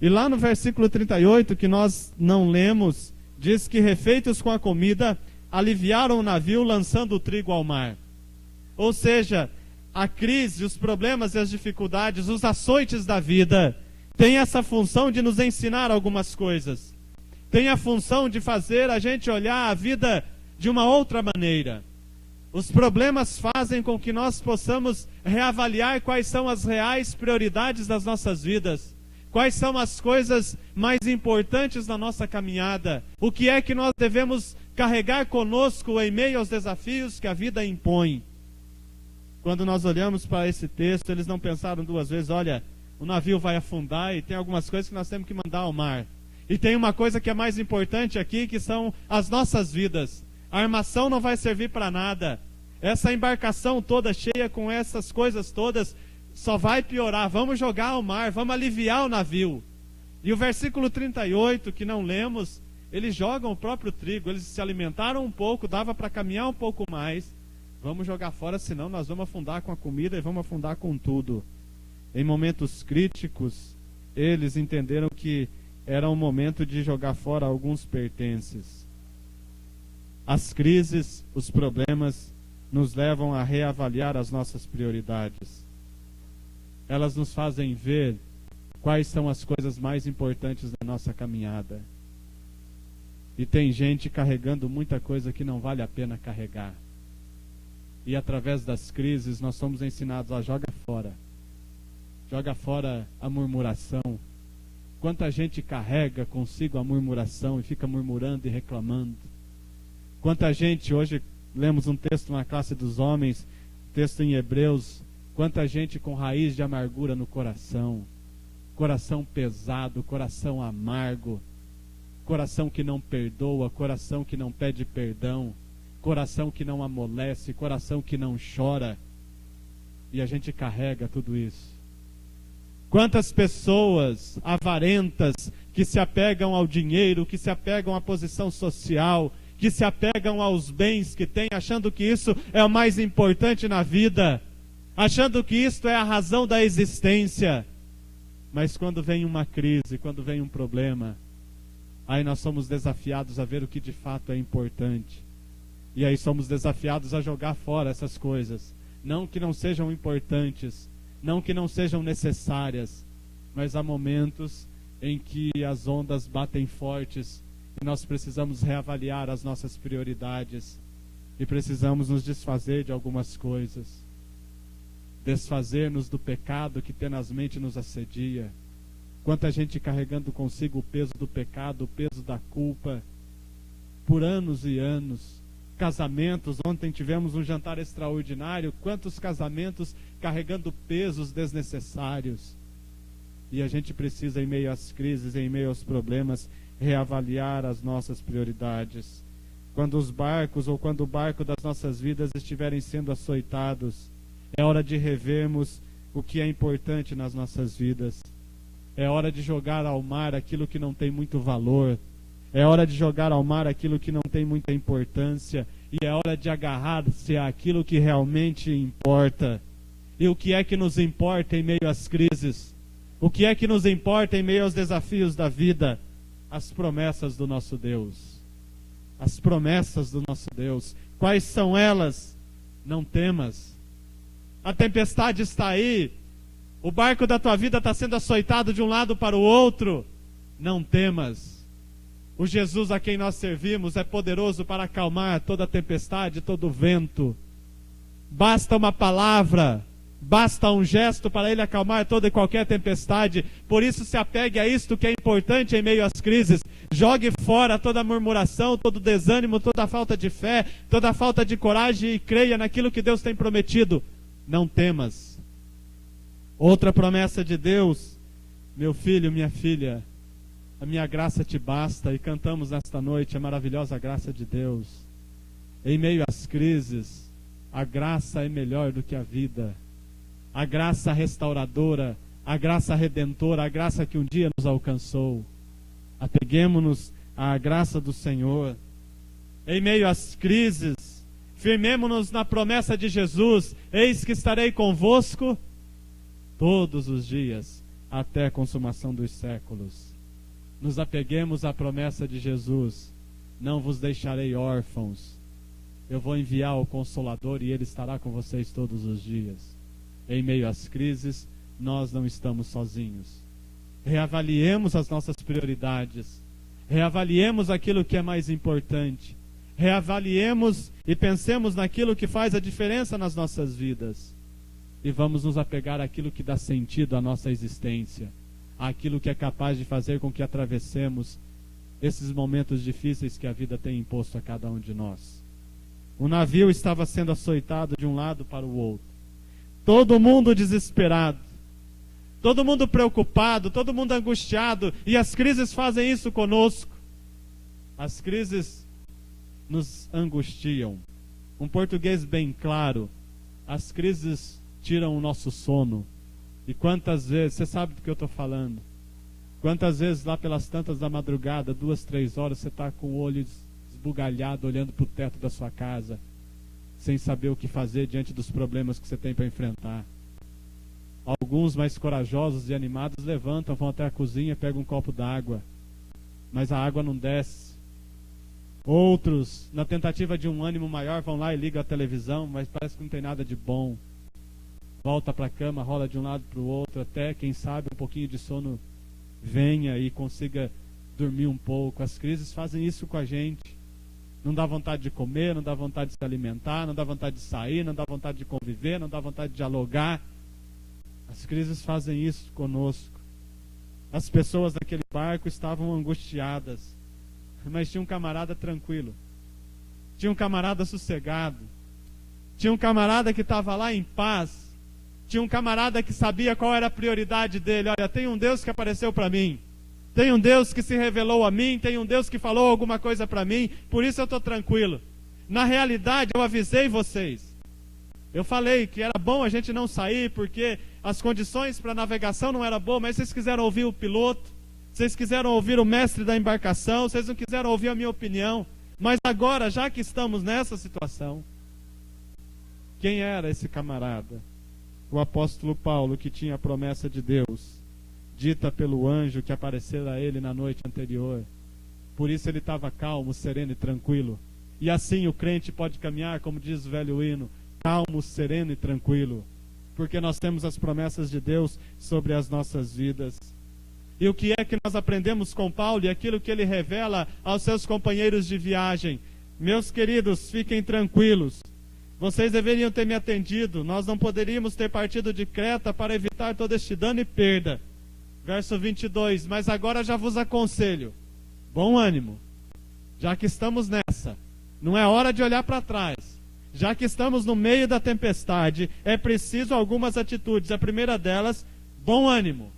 E lá no versículo 38, que nós não lemos, diz que refeitos com a comida, aliviaram o navio lançando o trigo ao mar. Ou seja, a crise, os problemas e as dificuldades, os açoites da vida, tem essa função de nos ensinar algumas coisas. Tem a função de fazer a gente olhar a vida de uma outra maneira. Os problemas fazem com que nós possamos reavaliar quais são as reais prioridades das nossas vidas. Quais são as coisas mais importantes na nossa caminhada. O que é que nós devemos carregar conosco em meio aos desafios que a vida impõe. Quando nós olhamos para esse texto, eles não pensaram duas vezes: olha, o navio vai afundar e tem algumas coisas que nós temos que mandar ao mar. E tem uma coisa que é mais importante aqui, que são as nossas vidas. A armação não vai servir para nada. Essa embarcação toda cheia com essas coisas todas só vai piorar. Vamos jogar ao mar, vamos aliviar o navio. E o versículo 38, que não lemos, eles jogam o próprio trigo. Eles se alimentaram um pouco, dava para caminhar um pouco mais. Vamos jogar fora, senão nós vamos afundar com a comida e vamos afundar com tudo. Em momentos críticos, eles entenderam que era um momento de jogar fora alguns pertences. As crises, os problemas, nos levam a reavaliar as nossas prioridades. Elas nos fazem ver quais são as coisas mais importantes da nossa caminhada. E tem gente carregando muita coisa que não vale a pena carregar. E através das crises nós somos ensinados a joga fora. Joga fora a murmuração. Quanta gente carrega consigo a murmuração e fica murmurando e reclamando. Quanta gente, hoje lemos um texto na classe dos homens, texto em Hebreus, quanta gente com raiz de amargura no coração, coração pesado, coração amargo, coração que não perdoa, coração que não pede perdão, coração que não amolece, coração que não chora, e a gente carrega tudo isso. Quantas pessoas avarentas que se apegam ao dinheiro, que se apegam à posição social, que se apegam aos bens que têm, achando que isso é o mais importante na vida, achando que isto é a razão da existência. Mas quando vem uma crise, quando vem um problema, aí nós somos desafiados a ver o que de fato é importante. E aí somos desafiados a jogar fora essas coisas. Não que não sejam importantes, não que não sejam necessárias, mas há momentos em que as ondas batem fortes e nós precisamos reavaliar as nossas prioridades e precisamos nos desfazer de algumas coisas, desfazer-nos do pecado que tenazmente nos assedia. Quanta gente carregando consigo o peso do pecado, o peso da culpa, por anos e anos. Casamentos, ontem tivemos um jantar extraordinário, quantos casamentos carregando pesos desnecessários. E a gente precisa, em meio às crises, em meio aos problemas, reavaliar as nossas prioridades. Quando os barcos ou quando o barco das nossas vidas estiverem sendo açoitados, é hora de revermos o que é importante nas nossas vidas. É hora de jogar ao mar aquilo que não tem muito valor. É hora de jogar ao mar aquilo que não tem muita importância. E é hora de agarrar-se àquilo que realmente importa. E o que é que nos importa em meio às crises? O que é que nos importa em meio aos desafios da vida? As promessas do nosso Deus. As promessas do nosso Deus. Quais são elas? Não temas. A tempestade está aí. O barco da tua vida está sendo açoitado de um lado para o outro. Não temas. O Jesus a quem nós servimos é poderoso para acalmar toda tempestade, todo vento. Basta uma palavra, basta um gesto para Ele acalmar toda e qualquer tempestade. Por isso se apegue a isto que é importante em meio às crises. Jogue fora toda murmuração, todo desânimo, toda falta de fé, toda falta de coragem e creia naquilo que Deus tem prometido. Não temas. Outra promessa de Deus: meu filho, minha filha, a minha graça te basta. E cantamos nesta noite a maravilhosa graça de Deus. Em meio às crises, a graça é melhor do que a vida. A graça restauradora, a graça redentora, a graça que um dia nos alcançou. Apeguemo-nos à graça do Senhor. Em meio às crises, firmemo-nos na promessa de Jesus: eis que estarei convosco todos os dias, até a consumação dos séculos. Nos apeguemos à promessa de Jesus: não vos deixarei órfãos. Eu vou enviar o Consolador e Ele estará com vocês todos os dias. Em meio às crises, nós não estamos sozinhos. Reavaliemos as nossas prioridades. Reavaliemos aquilo que é mais importante. Reavaliemos e pensemos naquilo que faz a diferença nas nossas vidas. E vamos nos apegar àquilo que dá sentido à nossa existência. Àquilo que é capaz de fazer com que atravessemos esses momentos difíceis que a vida tem imposto a cada um de nós. O navio estava sendo açoitado de um lado para o outro. Todo mundo desesperado. Todo mundo preocupado, todo mundo angustiado. E as crises fazem isso conosco. As crises nos angustiam. Um português bem claro: as crises tiram o nosso sono. E quantas vezes, você sabe do que eu estou falando, quantas vezes lá pelas tantas da madrugada, 2, 3 horas, você está com o olho esbugalhado, olhando para o teto da sua casa, sem saber o que fazer diante dos problemas que você tem para enfrentar. Alguns mais corajosos e animados levantam, vão até a cozinha, pegam um copo d'água, mas a água não desce. Outros, na tentativa de um ânimo maior, vão lá e ligam a televisão, mas parece que não tem nada de bom. Volta para a cama, rola de um lado para o outro, até, quem sabe, um pouquinho de sono venha e consiga dormir um pouco. As crises fazem isso com a gente. Não dá vontade de comer, não dá vontade de se alimentar, não dá vontade de sair, não dá vontade de conviver, não dá vontade de dialogar. As crises fazem isso conosco. As pessoas daquele barco estavam angustiadas, mas tinha um camarada tranquilo, tinha um camarada sossegado, tinha um camarada que estava lá em paz, tinha um camarada que sabia qual era a prioridade dele. Olha, tem um Deus que apareceu para mim, tem um Deus que se revelou a mim, tem um Deus que falou alguma coisa para mim, por isso eu estou tranquilo. Na realidade, eu avisei vocês. Eu falei que era bom a gente não sair, porque as condições para navegação não eram boas, mas vocês quiseram ouvir o piloto, vocês quiseram ouvir o mestre da embarcação, vocês não quiseram ouvir a minha opinião. Mas agora, já que estamos nessa situação, quem era esse camarada? O apóstolo Paulo, que tinha a promessa de Deus, dita pelo anjo que aparecera a ele na noite anterior. Por isso ele estava calmo, sereno e tranquilo. E assim o crente pode caminhar, como diz o velho hino, calmo, sereno e tranquilo, porque nós temos as promessas de Deus sobre as nossas vidas. E o que é que nós aprendemos com Paulo e aquilo que ele revela aos seus companheiros de viagem? Meus queridos, fiquem tranquilos. Vocês deveriam ter me atendido. Nós não poderíamos ter partido de Creta para evitar todo este dano e perda. Verso 22. Mas agora já vos aconselho. Bom ânimo. Já que estamos nessa, não é hora de olhar para trás. Já que estamos no meio da tempestade, é preciso algumas atitudes. A primeira delas, bom ânimo,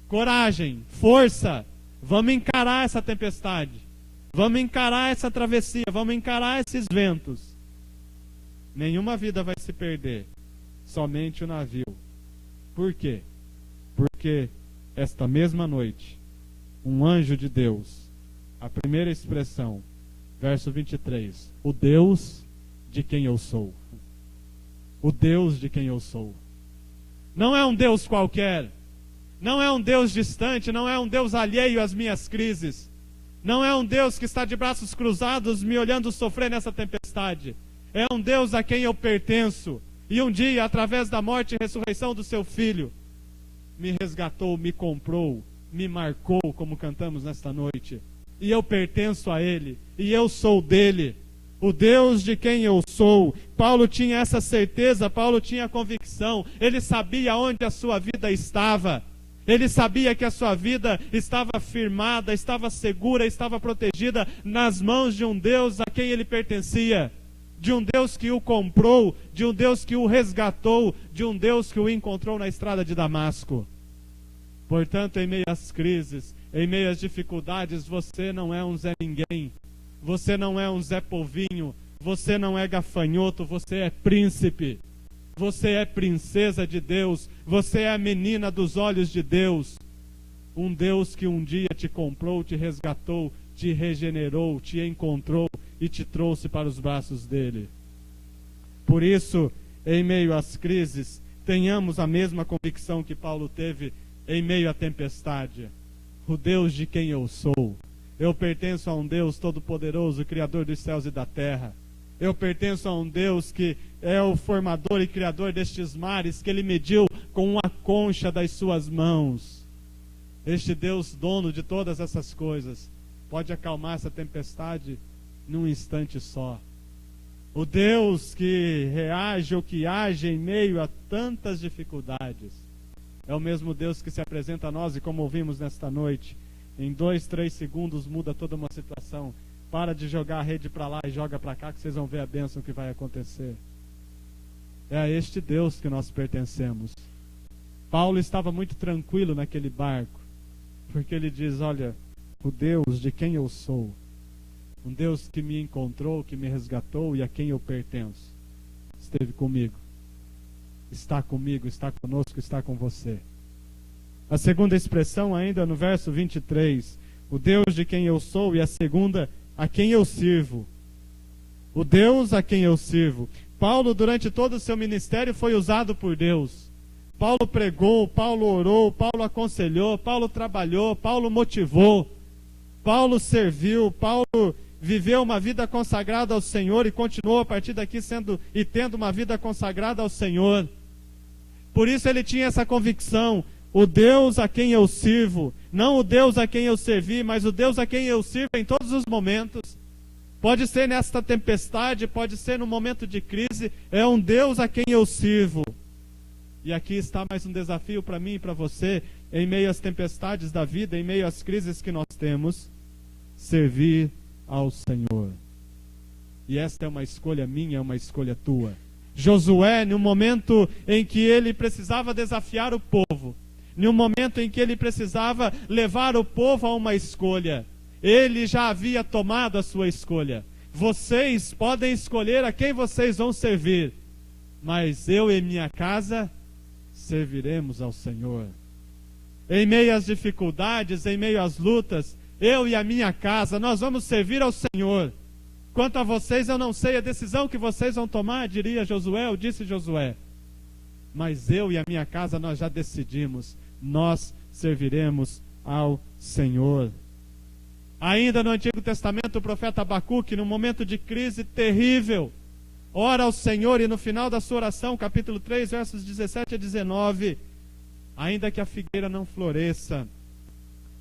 coragem, força. Vamos encarar essa tempestade. Vamos encarar essa travessia. Vamos encarar esses ventos. Nenhuma vida vai se perder, somente o navio. Por quê? Porque esta mesma noite, um anjo de Deus, a primeira expressão, verso 23, o Deus de quem eu sou. O Deus de quem eu sou. Não é um Deus qualquer, não é um Deus distante, não é um Deus alheio às minhas crises, não é um Deus que está de braços cruzados me olhando sofrer nessa tempestade. É um Deus a quem eu pertenço. E um dia, através da morte e ressurreição do seu Filho, me resgatou, me comprou, me marcou, como cantamos nesta noite. E eu pertenço a Ele. E eu sou dele. O Deus de quem eu sou. Paulo tinha essa certeza, Paulo tinha convicção. Ele sabia onde a sua vida estava. Ele sabia que a sua vida estava firmada, estava segura, estava protegida nas mãos de um Deus a quem ele pertencia. De um Deus que o comprou, de um Deus que o resgatou, de um Deus que o encontrou na estrada de Damasco. Portanto, em meio às crises, em meio às dificuldades, você não é um Zé Ninguém, você não é um Zé Povinho, você não é gafanhoto, você é príncipe, você é princesa de Deus, você é a menina dos olhos de Deus. Um Deus que um dia te comprou, te resgatou, te regenerou, te encontrou e te trouxe para os braços dele. Por isso, em meio às crises, tenhamos a mesma convicção que Paulo teve em meio à tempestade. O Deus de quem eu sou. Eu pertenço a um Deus todo-poderoso, Criador dos céus e da terra. Eu pertenço a um Deus que é o formador e criador destes mares, que Ele mediu com a concha das suas mãos. Este Deus, dono de todas essas coisas, pode acalmar essa tempestade num instante só. O Deus que reage ou que age em meio a tantas dificuldades é o mesmo Deus que se apresenta a nós e, como ouvimos nesta noite, em 2, 3 segundos muda toda uma situação. Para de jogar a rede para lá e joga para cá, que vocês vão ver a bênção que vai acontecer. É a este Deus que nós pertencemos. Paulo estava muito tranquilo naquele barco, porque ele diz, olha, o Deus de quem eu sou, um Deus que me encontrou, que me resgatou e a quem eu pertenço, esteve comigo, está comigo, está conosco, está com você. A segunda expressão ainda no verso 23, o Deus de quem eu sou, e a segunda, a quem eu sirvo. O Deus a quem eu sirvo. Paulo, durante todo o seu ministério, foi usado por Deus. Paulo pregou, Paulo orou, Paulo aconselhou, Paulo trabalhou, Paulo motivou, Paulo serviu, Paulo viveu uma vida consagrada ao Senhor e continuou a partir daqui tendo uma vida consagrada ao Senhor. Por isso ele tinha essa convicção, o Deus a quem eu sirvo, não o Deus a quem eu servi, mas o Deus a quem eu sirvo em todos os momentos. Pode ser nesta tempestade, pode ser no momento de crise, é um Deus a quem eu sirvo. E aqui está mais um desafio para mim e para você, em meio às tempestades da vida, em meio às crises que nós temos, servir ao Senhor. E esta é uma escolha minha, é uma escolha tua. Josué, no momento em que ele precisava desafiar o povo, no momento em que ele precisava levar o povo a uma escolha, ele já havia tomado a sua escolha. Vocês podem escolher a quem vocês vão servir, mas eu e minha casa serviremos ao Senhor. Em meio às dificuldades, em meio às lutas, eu e a minha casa, nós vamos servir ao Senhor. Quanto a vocês, eu não sei a decisão que vocês vão tomar, diria Josué, ou disse Josué. Mas eu e a minha casa, nós já decidimos, nós serviremos ao Senhor. Ainda no Antigo Testamento, o profeta Abacuque, num momento de crise terrível, ora ao Senhor e no final da sua oração, capítulo 3, versos 17 a 19, ainda que a figueira não floresça,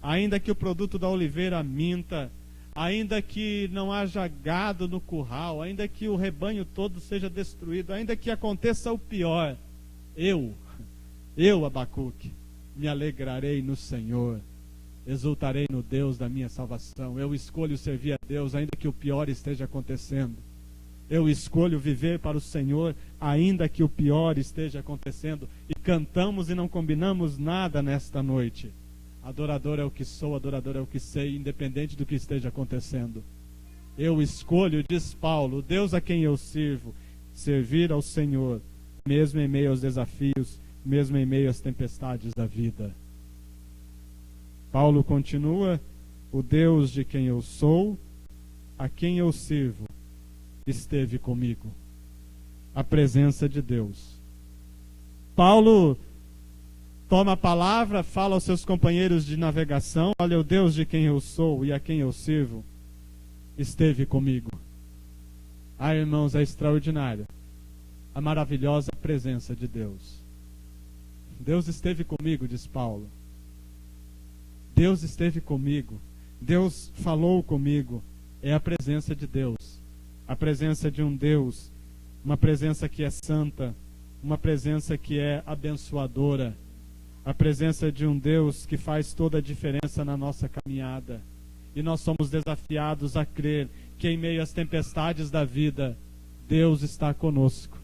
ainda que o produto da oliveira minta, ainda que não haja gado no curral, ainda que o rebanho todo seja destruído, ainda que aconteça o pior, eu, Abacuque, me alegrarei no Senhor, exultarei no Deus da minha salvação. Eu escolho servir a Deus, ainda que o pior esteja acontecendo. Eu escolho viver para o Senhor, ainda que o pior esteja acontecendo. E cantamos e não combinamos nada nesta noite. Adorador é o que sou, adorador é o que sei, independente do que esteja acontecendo. Eu escolho, diz Paulo, o Deus a quem eu sirvo, servir ao Senhor, mesmo em meio aos desafios, mesmo em meio às tempestades da vida. Paulo continua: o Deus de quem eu sou, a quem eu sirvo, esteve comigo. A presença de Deus. Paulo toma a palavra, fala aos seus companheiros de navegação: olha, o Deus de quem eu sou e a quem eu sirvo esteve comigo. Ah, irmãos, é extraordinário a maravilhosa presença de Deus. Deus esteve comigo, diz Paulo. Deus esteve comigo. Deus falou comigo. É a presença de Deus. A presença de um Deus, uma presença que é santa, uma presença que é abençoadora, a presença de um Deus que faz toda a diferença na nossa caminhada. E nós somos desafiados a crer que em meio às tempestades da vida, Deus está conosco.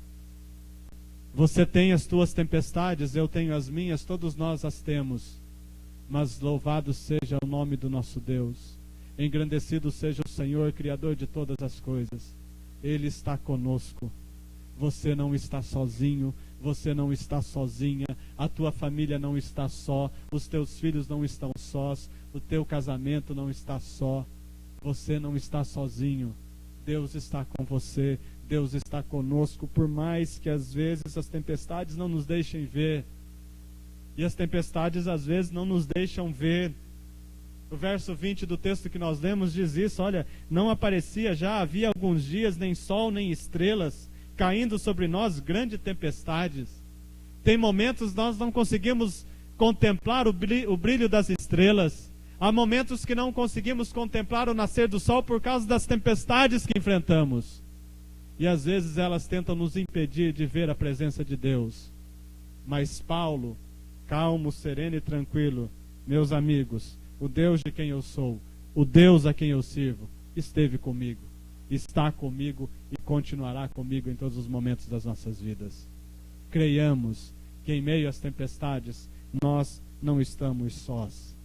Você tem as tuas tempestades, eu tenho as minhas, todos nós as temos. Mas louvado seja o nome do nosso Deus. Engrandecido seja o Senhor, Criador de todas as coisas. Ele está conosco. Você não está sozinho, você não está sozinha, a tua família não está só, os teus filhos não estão sós, o teu casamento não está só, você não está sozinho. Deus está com você, Deus está conosco, por mais que às vezes as tempestades não nos deixem ver. E as tempestades às vezes não nos deixam ver. O verso 20 do texto que nós lemos diz isso: olha, não aparecia já havia alguns dias nem sol nem estrelas, caindo sobre nós grandes tempestades. Tem momentos nós não conseguimos contemplar o brilho das estrelas. Há momentos que não conseguimos contemplar o nascer do sol por causa das tempestades que enfrentamos. E às vezes elas tentam nos impedir de ver a presença de Deus. Mas Paulo, calmo, sereno e tranquilo: meus amigos, o Deus de quem eu sou, o Deus a quem eu sirvo, esteve comigo, está comigo e continuará comigo em todos os momentos das nossas vidas. Creiamos que em meio às tempestades nós não estamos sós.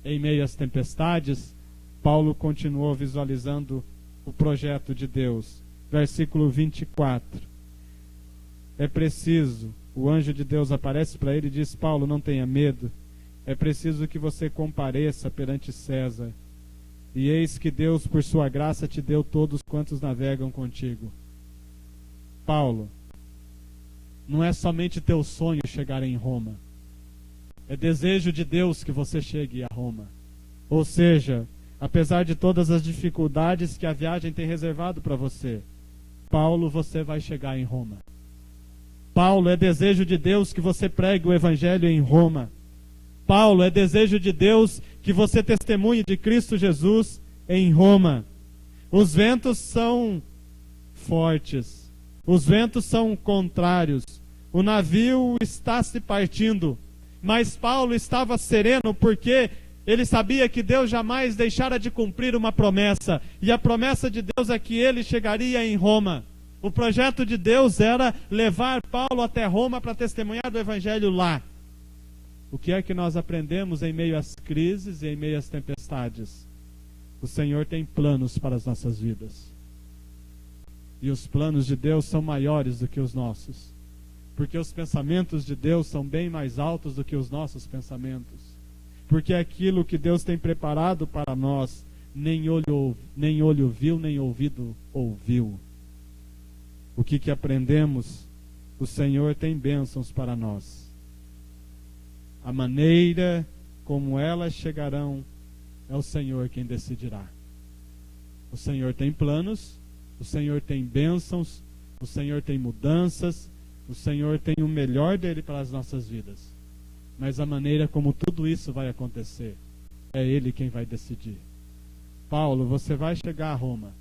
Em meio às tempestades, Paulo continuou visualizando o projeto de Deus. Versículo 24. É preciso, o anjo de Deus aparece para ele e diz: Paulo, não tenha medo. É preciso que você compareça perante César. E eis que Deus, por sua graça, te deu todos quantos navegam contigo. Paulo, não é somente teu sonho chegar em Roma. É desejo de Deus que você chegue a Roma. Ou seja, apesar de todas as dificuldades que a viagem tem reservado para você, Paulo, você vai chegar em Roma. Paulo, é desejo de Deus que você pregue o Evangelho em Roma. Paulo, é desejo de Deus que você testemunhe de Cristo Jesus em Roma. Os ventos são fortes, os ventos são contrários, o navio está se partindo, mas Paulo estava sereno porque ele sabia que Deus jamais deixara de cumprir uma promessa, e a promessa de Deus é que ele chegaria em Roma. O projeto de Deus era levar Paulo até Roma para testemunhar do Evangelho lá. O que é que nós aprendemos em meio às crises e em meio às tempestades? O Senhor tem planos para as nossas vidas. E os planos de Deus são maiores do que os nossos. Porque os pensamentos de Deus são bem mais altos do que os nossos pensamentos. Porque aquilo que Deus tem preparado para nós, nem olho viu, nem ouvido ouviu. O que aprendemos? O Senhor tem bênçãos para nós. A maneira como elas chegarão é o Senhor quem decidirá. O Senhor tem planos, o Senhor tem bênçãos, o Senhor tem mudanças, o Senhor tem o melhor dele para as nossas vidas. Mas a maneira como tudo isso vai acontecer É Ele quem vai decidir. Paulo, você vai chegar a Roma,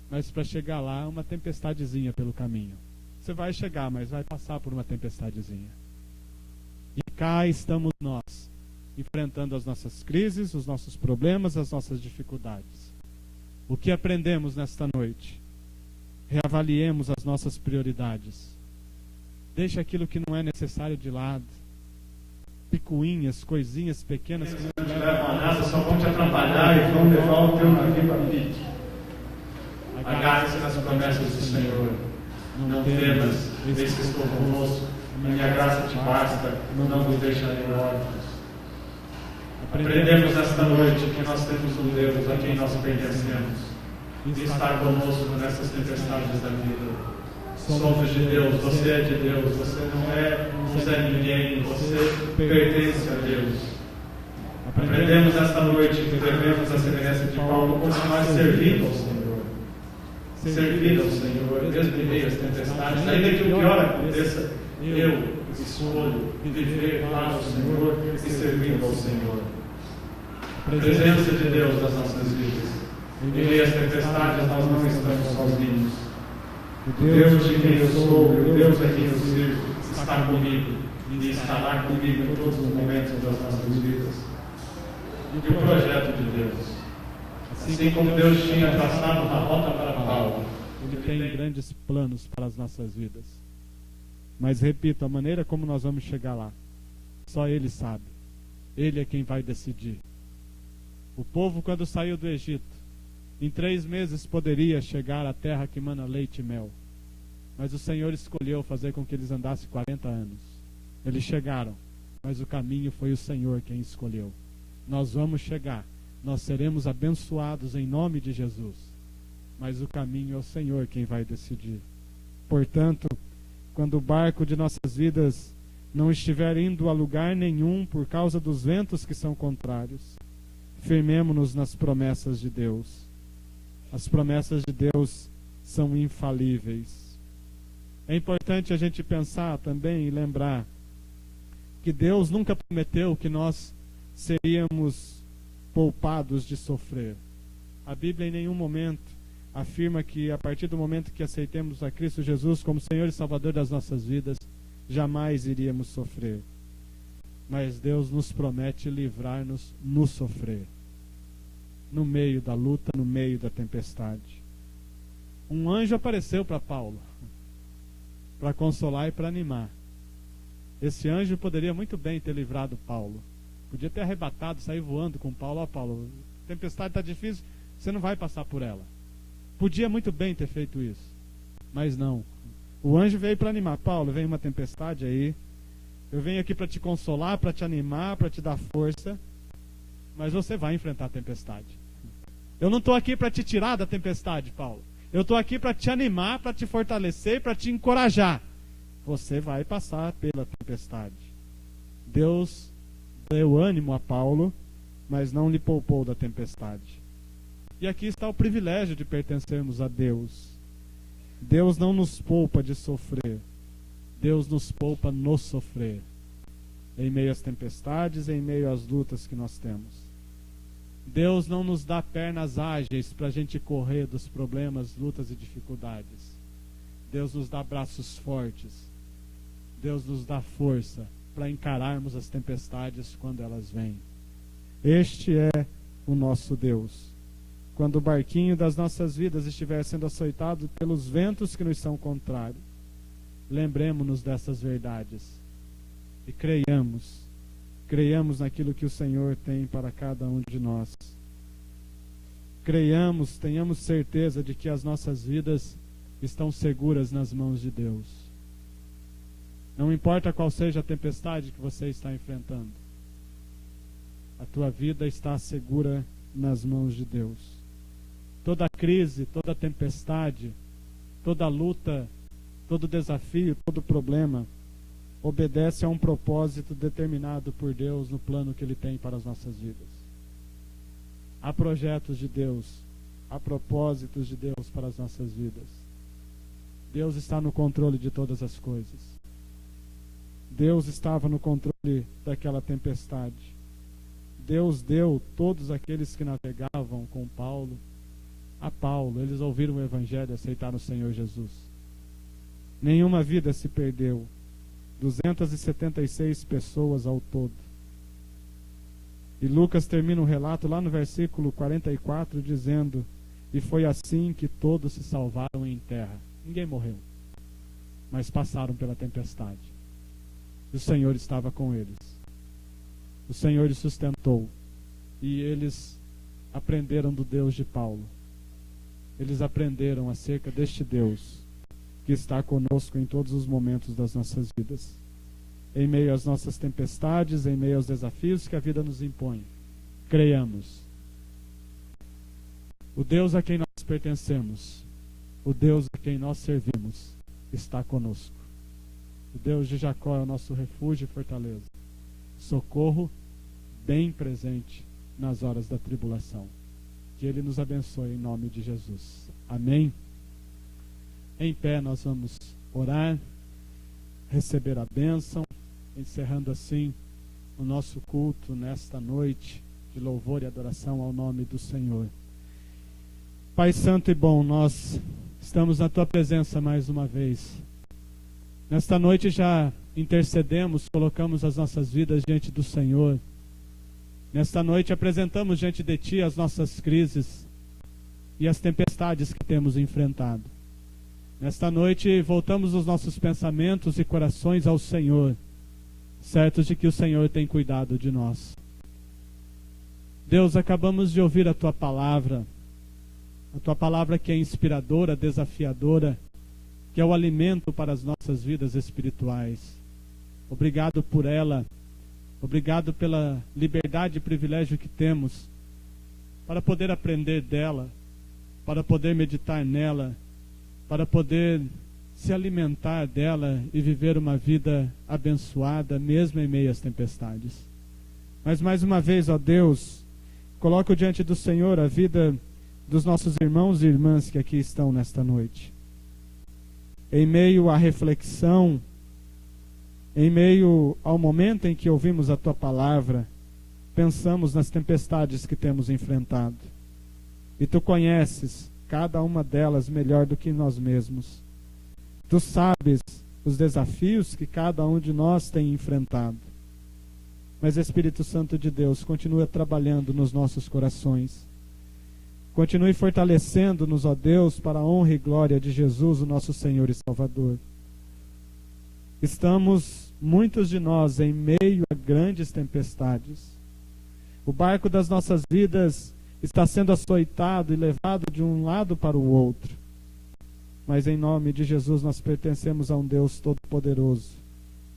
mas para chegar lá, uma tempestadezinha pelo caminho. Você vai chegar, mas vai passar por uma tempestadezinha. E cá estamos nós, enfrentando as nossas crises, os nossos problemas, as nossas dificuldades. O que aprendemos nesta noite? Reavaliemos as nossas prioridades. Deixe aquilo que não é necessário de lado. Picuinhas, coisinhas pequenas que não te levam a nada, só vão te atrapalhar e vão levar o teu navio a pique. Agarre-se nas promessas do Senhor. Não temas, eis que estou convosco. Minha graça te basta, não vos deixarei órfãos. Aprendemos nesta noite que nós temos um Deus a quem nós pertencemos e está conosco nessas tempestades da vida. Somos de Deus, você é de Deus, você não é um Zé Ninguém, você pertence a Deus. Aprendemos nesta noite que devemos, a semelhança de Paulo, continuar servindo ao Senhor. Servir ao Senhor, mesmo em meio às tempestades, ainda que o pior aconteça, eu escolho viver para o Senhor e servindo ao Senhor. A presença de Deus nas nossas vidas. Em meio às tempestades nós não estamos sozinhos. O Deus de quem eu sou, o Deus a quem eu sirvo, está comigo e estará comigo em todos os momentos das nossas vidas. E o projeto de Deus, assim como Deus tinha traçado uma rota para Paulo, Ele tem grandes planos para as nossas vidas. Mas repito, a maneira como nós vamos chegar lá, só Ele sabe. Ele é quem vai decidir. O povo, quando saiu do Egito, em 3 meses poderia chegar à terra que mana leite e mel. Mas o Senhor escolheu fazer com que eles andassem 40 anos. Eles chegaram, mas o caminho foi o Senhor quem escolheu. Nós vamos chegar, nós seremos abençoados em nome de Jesus. Mas o caminho é o Senhor quem vai decidir. Portanto, quando o barco de nossas vidas não estiver indo a lugar nenhum por causa dos ventos que são contrários, firmemo-nos nas promessas de Deus. As promessas de Deus são infalíveis. É importante a gente pensar também e lembrar que Deus nunca prometeu que nós seríamos poupados de sofrer. A Bíblia em nenhum momento afirma que a partir do momento que aceitemos a Cristo Jesus como Senhor e Salvador das nossas vidas, jamais iríamos sofrer. Mas Deus nos promete livrar-nos no sofrer. No meio da luta, no meio da tempestade. Um anjo apareceu para Paulo, para consolar e para animar. Esse anjo poderia muito bem ter livrado Paulo. Podia ter arrebatado, sair voando com Paulo. Ó, Paulo, a tempestade está difícil, você não vai passar por ela. Podia muito bem ter feito isso. Mas não. O anjo veio para animar. Paulo, vem uma tempestade aí. Eu venho aqui para te consolar, para te animar, para te dar força. Mas você vai enfrentar a tempestade. Eu não estou aqui para te tirar da tempestade, Paulo. Eu estou aqui para te animar, para te fortalecer, para te encorajar. Você vai passar pela tempestade. Deus deu ânimo a Paulo, mas não lhe poupou da tempestade. E aqui está o privilégio de pertencermos a Deus. Deus não nos poupa de sofrer. Deus nos poupa no sofrer. Em meio às tempestades, em meio às lutas que nós temos. Deus não nos dá pernas ágeis para a gente correr dos problemas, lutas e dificuldades. Deus nos dá braços fortes. Deus nos dá força para encararmos as tempestades quando elas vêm. Este é o nosso Deus. Quando o barquinho das nossas vidas estiver sendo açoitado pelos ventos que nos são contrários, lembremos-nos dessas verdades e creiamos naquilo que o Senhor tem para cada um de nós. Creiamos, tenhamos certeza de que as nossas vidas estão seguras nas mãos de Deus. Não importa qual seja a tempestade que você está enfrentando, a tua vida está segura nas mãos de Deus. Toda crise, toda tempestade, toda luta, todo desafio, todo problema obedece a um propósito determinado por Deus no plano que Ele tem para as nossas vidas. Há projetos de Deus, há propósitos de Deus para as nossas vidas. Deus está no controle de todas as coisas. Deus estava no controle daquela tempestade. Deus deu todos aqueles que navegavam com Paulo a Paulo. Eles ouviram o Evangelho e aceitaram o Senhor Jesus. Nenhuma vida se perdeu. 276 pessoas ao todo. E Lucas termina o relato lá no versículo 44 dizendo: e foi assim que todos se salvaram em terra. Ninguém morreu, mas passaram pela tempestade. E o Senhor estava com eles. O Senhor os sustentou. E eles aprenderam do Deus de Paulo. Eles aprenderam acerca deste Deus que está conosco em todos os momentos das nossas vidas. Em meio às nossas tempestades, em meio aos desafios que a vida nos impõe. Creiamos. O Deus a quem nós pertencemos, o Deus a quem nós servimos, está conosco. O Deus de Jacó é o nosso refúgio e fortaleza. Socorro bem presente nas horas da tribulação. Que Ele nos abençoe em nome de Jesus. Amém? Em pé nós vamos orar, receber a bênção, encerrando assim o nosso culto nesta noite de louvor e adoração ao nome do Senhor. Pai Santo e bom, nós estamos na Tua presença mais uma vez. Nesta noite já intercedemos, colocamos as nossas vidas diante do Senhor. Nesta noite apresentamos diante de Ti as nossas crises e as tempestades que temos enfrentado. Nesta noite voltamos os nossos pensamentos e corações ao Senhor, certos de que o Senhor tem cuidado de nós. Deus, acabamos de ouvir a Tua palavra que é inspiradora, desafiadora, que é o alimento para as nossas vidas espirituais. Obrigado por ela, obrigado pela liberdade e privilégio que temos para poder aprender dela, para poder meditar nela, para poder se alimentar dela e viver uma vida abençoada, mesmo em meio às tempestades. Mas mais uma vez, ó Deus, coloco diante do Senhor a vida dos nossos irmãos e irmãs que aqui estão nesta noite. Em meio à reflexão, em meio ao momento em que ouvimos a Tua palavra, pensamos nas tempestades que temos enfrentado. E Tu conheces cada uma delas melhor do que nós mesmos. Tu sabes os desafios que cada um de nós tem enfrentado. Mas Espírito Santo de Deus continua trabalhando nos nossos corações. Continue fortalecendo-nos, ó Deus, para a honra e glória de Jesus, o nosso Senhor e Salvador. Estamos, muitos de nós, em meio a grandes tempestades. O barco das nossas vidas está sendo açoitado e levado de um lado para o outro. Mas em nome de Jesus nós pertencemos a um Deus todo-poderoso,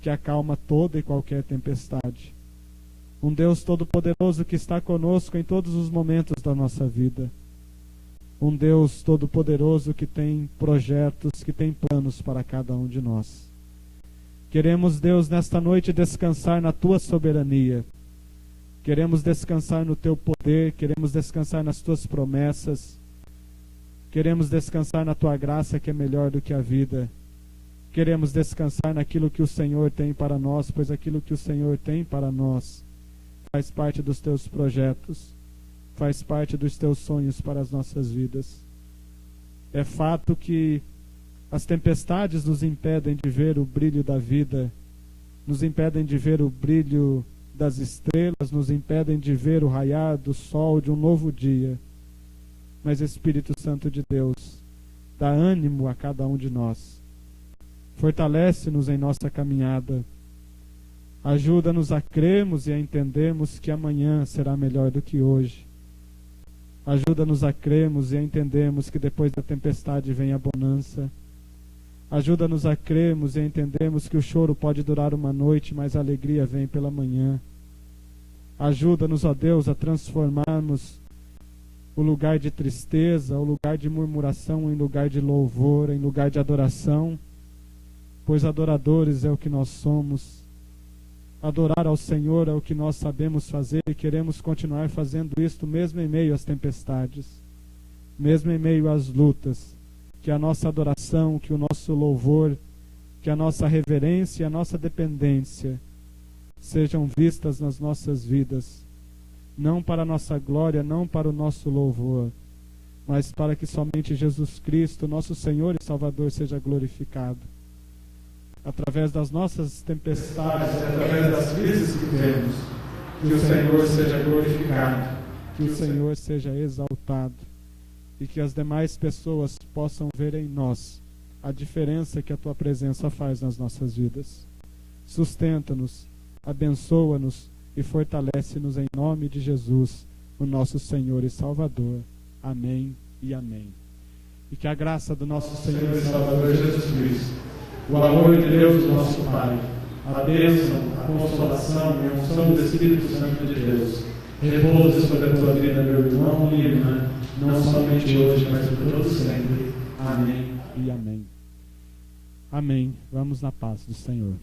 que acalma toda e qualquer tempestade. Um Deus todo-poderoso que está conosco em todos os momentos da nossa vida. Um Deus todo-poderoso que tem projetos, que tem planos para cada um de nós. Queremos, Deus, nesta noite descansar na Tua soberania. Queremos descansar no Teu poder, queremos descansar nas Tuas promessas. Queremos descansar na Tua graça, que é melhor do que a vida. Queremos descansar naquilo que o Senhor tem para nós, pois aquilo que o Senhor tem para nós faz parte dos Teus projetos, faz parte dos Teus sonhos para as nossas vidas. É fato que as tempestades nos impedem de ver o brilho da vida, nos impedem de ver o brilho das estrelas, nos impedem de ver o raiar do sol de um novo dia. Mas Espírito Santo de Deus, dá ânimo a cada um de nós. Fortalece-nos em nossa caminhada. Ajuda-nos a crermos e a entendermos que amanhã será melhor do que hoje. Ajuda-nos a crermos e a entendermos que depois da tempestade vem a bonança. Ajuda-nos a crermos e a entendermos que o choro pode durar uma noite, mas a alegria vem pela manhã. Ajuda-nos, ó Deus, a transformarmos o lugar de tristeza, o lugar de murmuração em lugar de louvor, em lugar de adoração, pois adoradores é o que nós somos. Adorar ao Senhor é o que nós sabemos fazer e queremos continuar fazendo isto mesmo em meio às tempestades, mesmo em meio às lutas. Que a nossa adoração, que o nosso louvor, que a nossa reverência e a nossa dependência sejam vistas nas nossas vidas. não para a nossa glória, não para o nosso louvor, mas para que somente Jesus Cristo, nosso Senhor e Salvador, seja glorificado. Através das nossas tempestades, através das crises que temos, que o Senhor seja glorificado, que o Senhor seja exaltado e que as demais pessoas possam ver em nós a diferença que a Tua presença faz nas nossas vidas. Sustenta-nos, abençoa-nos e fortalece-nos em nome de Jesus, o nosso Senhor e Salvador. Amém e amém. E que a graça do nosso Senhor e Salvador Jesus Cristo, o amor de Deus, nosso Pai, a bênção, a consolação e a unção do Espírito Santo de Deus, repouse sobre a tua vida, meu irmão e irmã, não somente hoje, mas por todo sempre. Amém e amém. Amém. Vamos na paz do Senhor.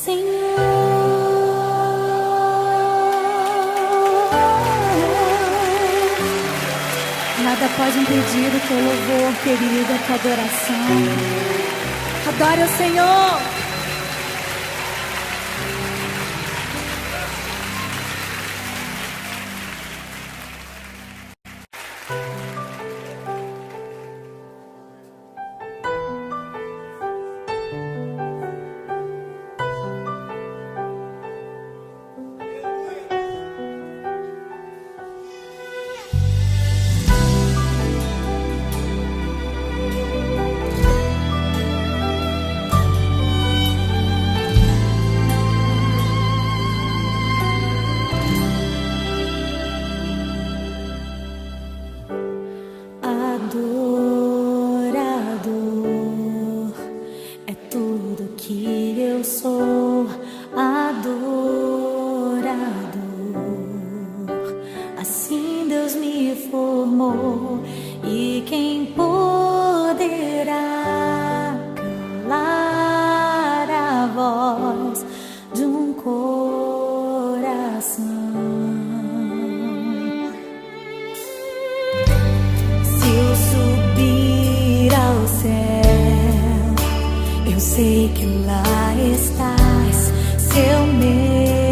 Senhor. Nada pode impedir o teu louvor, querido, a tua adoração. Adore o Senhor. Adorador é tudo que eu sou. Adorador, assim Deus me formou. E quem poderá calar a voz de um coração? Se eu subir ao céu, eu sei que lá estás, seu meu.